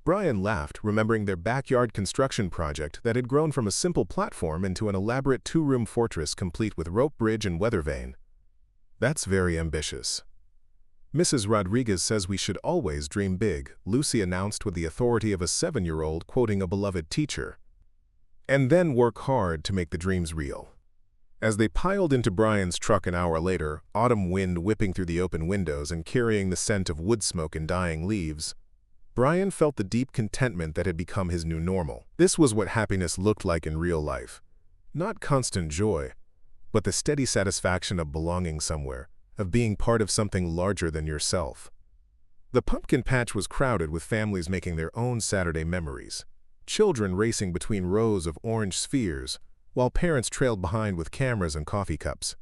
Brian laughed, remembering their backyard construction project that had grown from a simple platform into an elaborate two-room fortress complete with rope bridge and weather vane. "That's very ambitious." "Mrs. Rodriguez says we should always dream big," Lucy announced with the authority of a 7-year-old quoting a beloved teacher. "And then work hard to make the dreams real." As they piled into Brian's truck an hour later, autumn wind whipping through the open windows and carrying the scent of wood smoke and dying leaves, Brian felt the deep contentment that had become his new normal. This was what happiness looked like in real life. Not constant joy, but the steady satisfaction of belonging somewhere, of being part of something larger than yourself. The pumpkin patch was crowded with families making their own Saturday memories, children racing between rows of orange spheres, while parents trailed behind with cameras and coffee cups.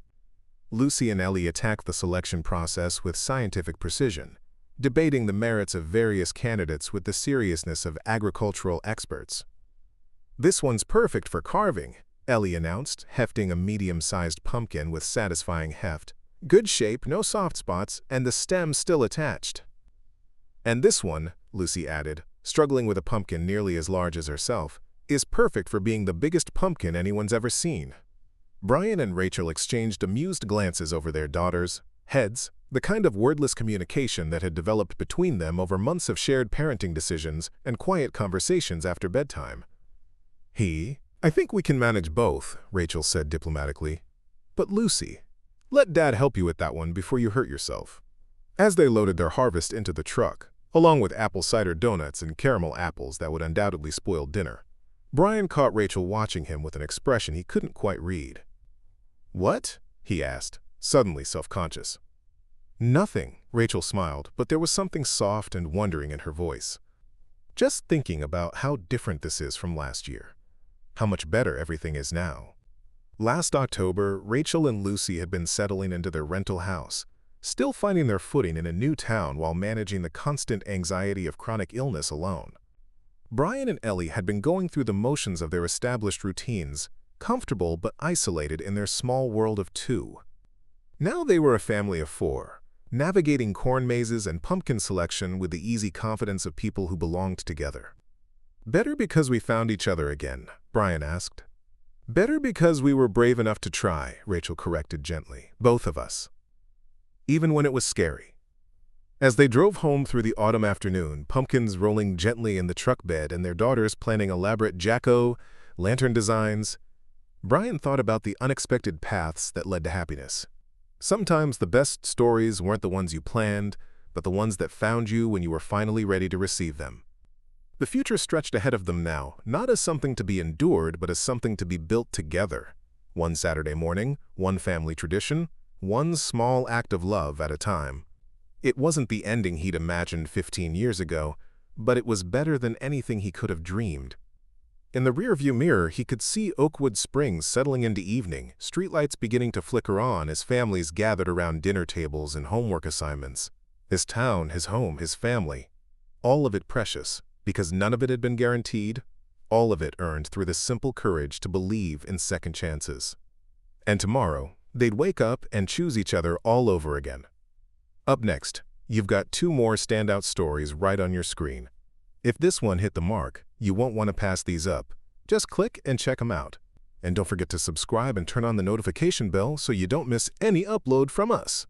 Lucy and Ellie attacked the selection process with scientific precision, debating the merits of various candidates with the seriousness of agricultural experts. "This one's perfect for carving," Ellie announced, hefting a medium-sized pumpkin with satisfying heft. "Good shape, no soft spots, and the stem still attached." "And this one," Lucy added, struggling with a pumpkin nearly as large as herself, "is perfect for being the biggest pumpkin anyone's ever seen." Brian and Rachel exchanged amused glances over their daughters' heads, the kind of wordless communication that had developed between them over months of shared parenting decisions and quiet conversations after bedtime. "I think we can manage both," Rachel said diplomatically. "But Lucy, let Dad help you with that one before you hurt yourself." As they loaded their harvest into the truck, along with apple cider donuts and caramel apples that would undoubtedly spoil dinner, Brian caught Rachel watching him with an expression he couldn't quite read. "What?" he asked, suddenly self-conscious. "Nothing," Rachel smiled, but there was something soft and wondering in her voice. "Just thinking about how different this is from last year. How much better everything is now." Last October, Rachel and Lucy had been settling into their rental house, still finding their footing in a new town while managing the constant anxiety of chronic illness alone. Brian and Ellie had been going through the motions of their established routines, comfortable but isolated in their small world of two. Now they were a family of 4, navigating corn mazes and pumpkin selection with the easy confidence of people who belonged together. "Better because we found each other again?" Brian asked. "Better because we were brave enough to try," Rachel corrected gently. "Both of us. Even when it was scary." As they drove home through the autumn afternoon, pumpkins rolling gently in the truck bed and their daughters planning elaborate jack-o'-lantern designs, Brian thought about the unexpected paths that led to happiness. Sometimes the best stories weren't the ones you planned, but the ones that found you when you were finally ready to receive them. The future stretched ahead of them now, not as something to be endured, but as something to be built together. One Saturday morning, one family tradition, one small act of love at a time. It wasn't the ending he'd imagined 15 years ago, but it was better than anything he could have dreamed. In the rearview mirror, he could see Oakwood Springs settling into evening, streetlights beginning to flicker on as families gathered around dinner tables and homework assignments. His town, his home, his family. All of it precious, because none of it had been guaranteed, all of it earned through the simple courage to believe in second chances. And tomorrow, they'd wake up and choose each other all over again. Up next, you've got 2 more standout stories right on your screen. If this one hit the mark, you won't want to pass these up. Just click and check them out. And don't forget to subscribe and turn on the notification bell so you don't miss any upload from us.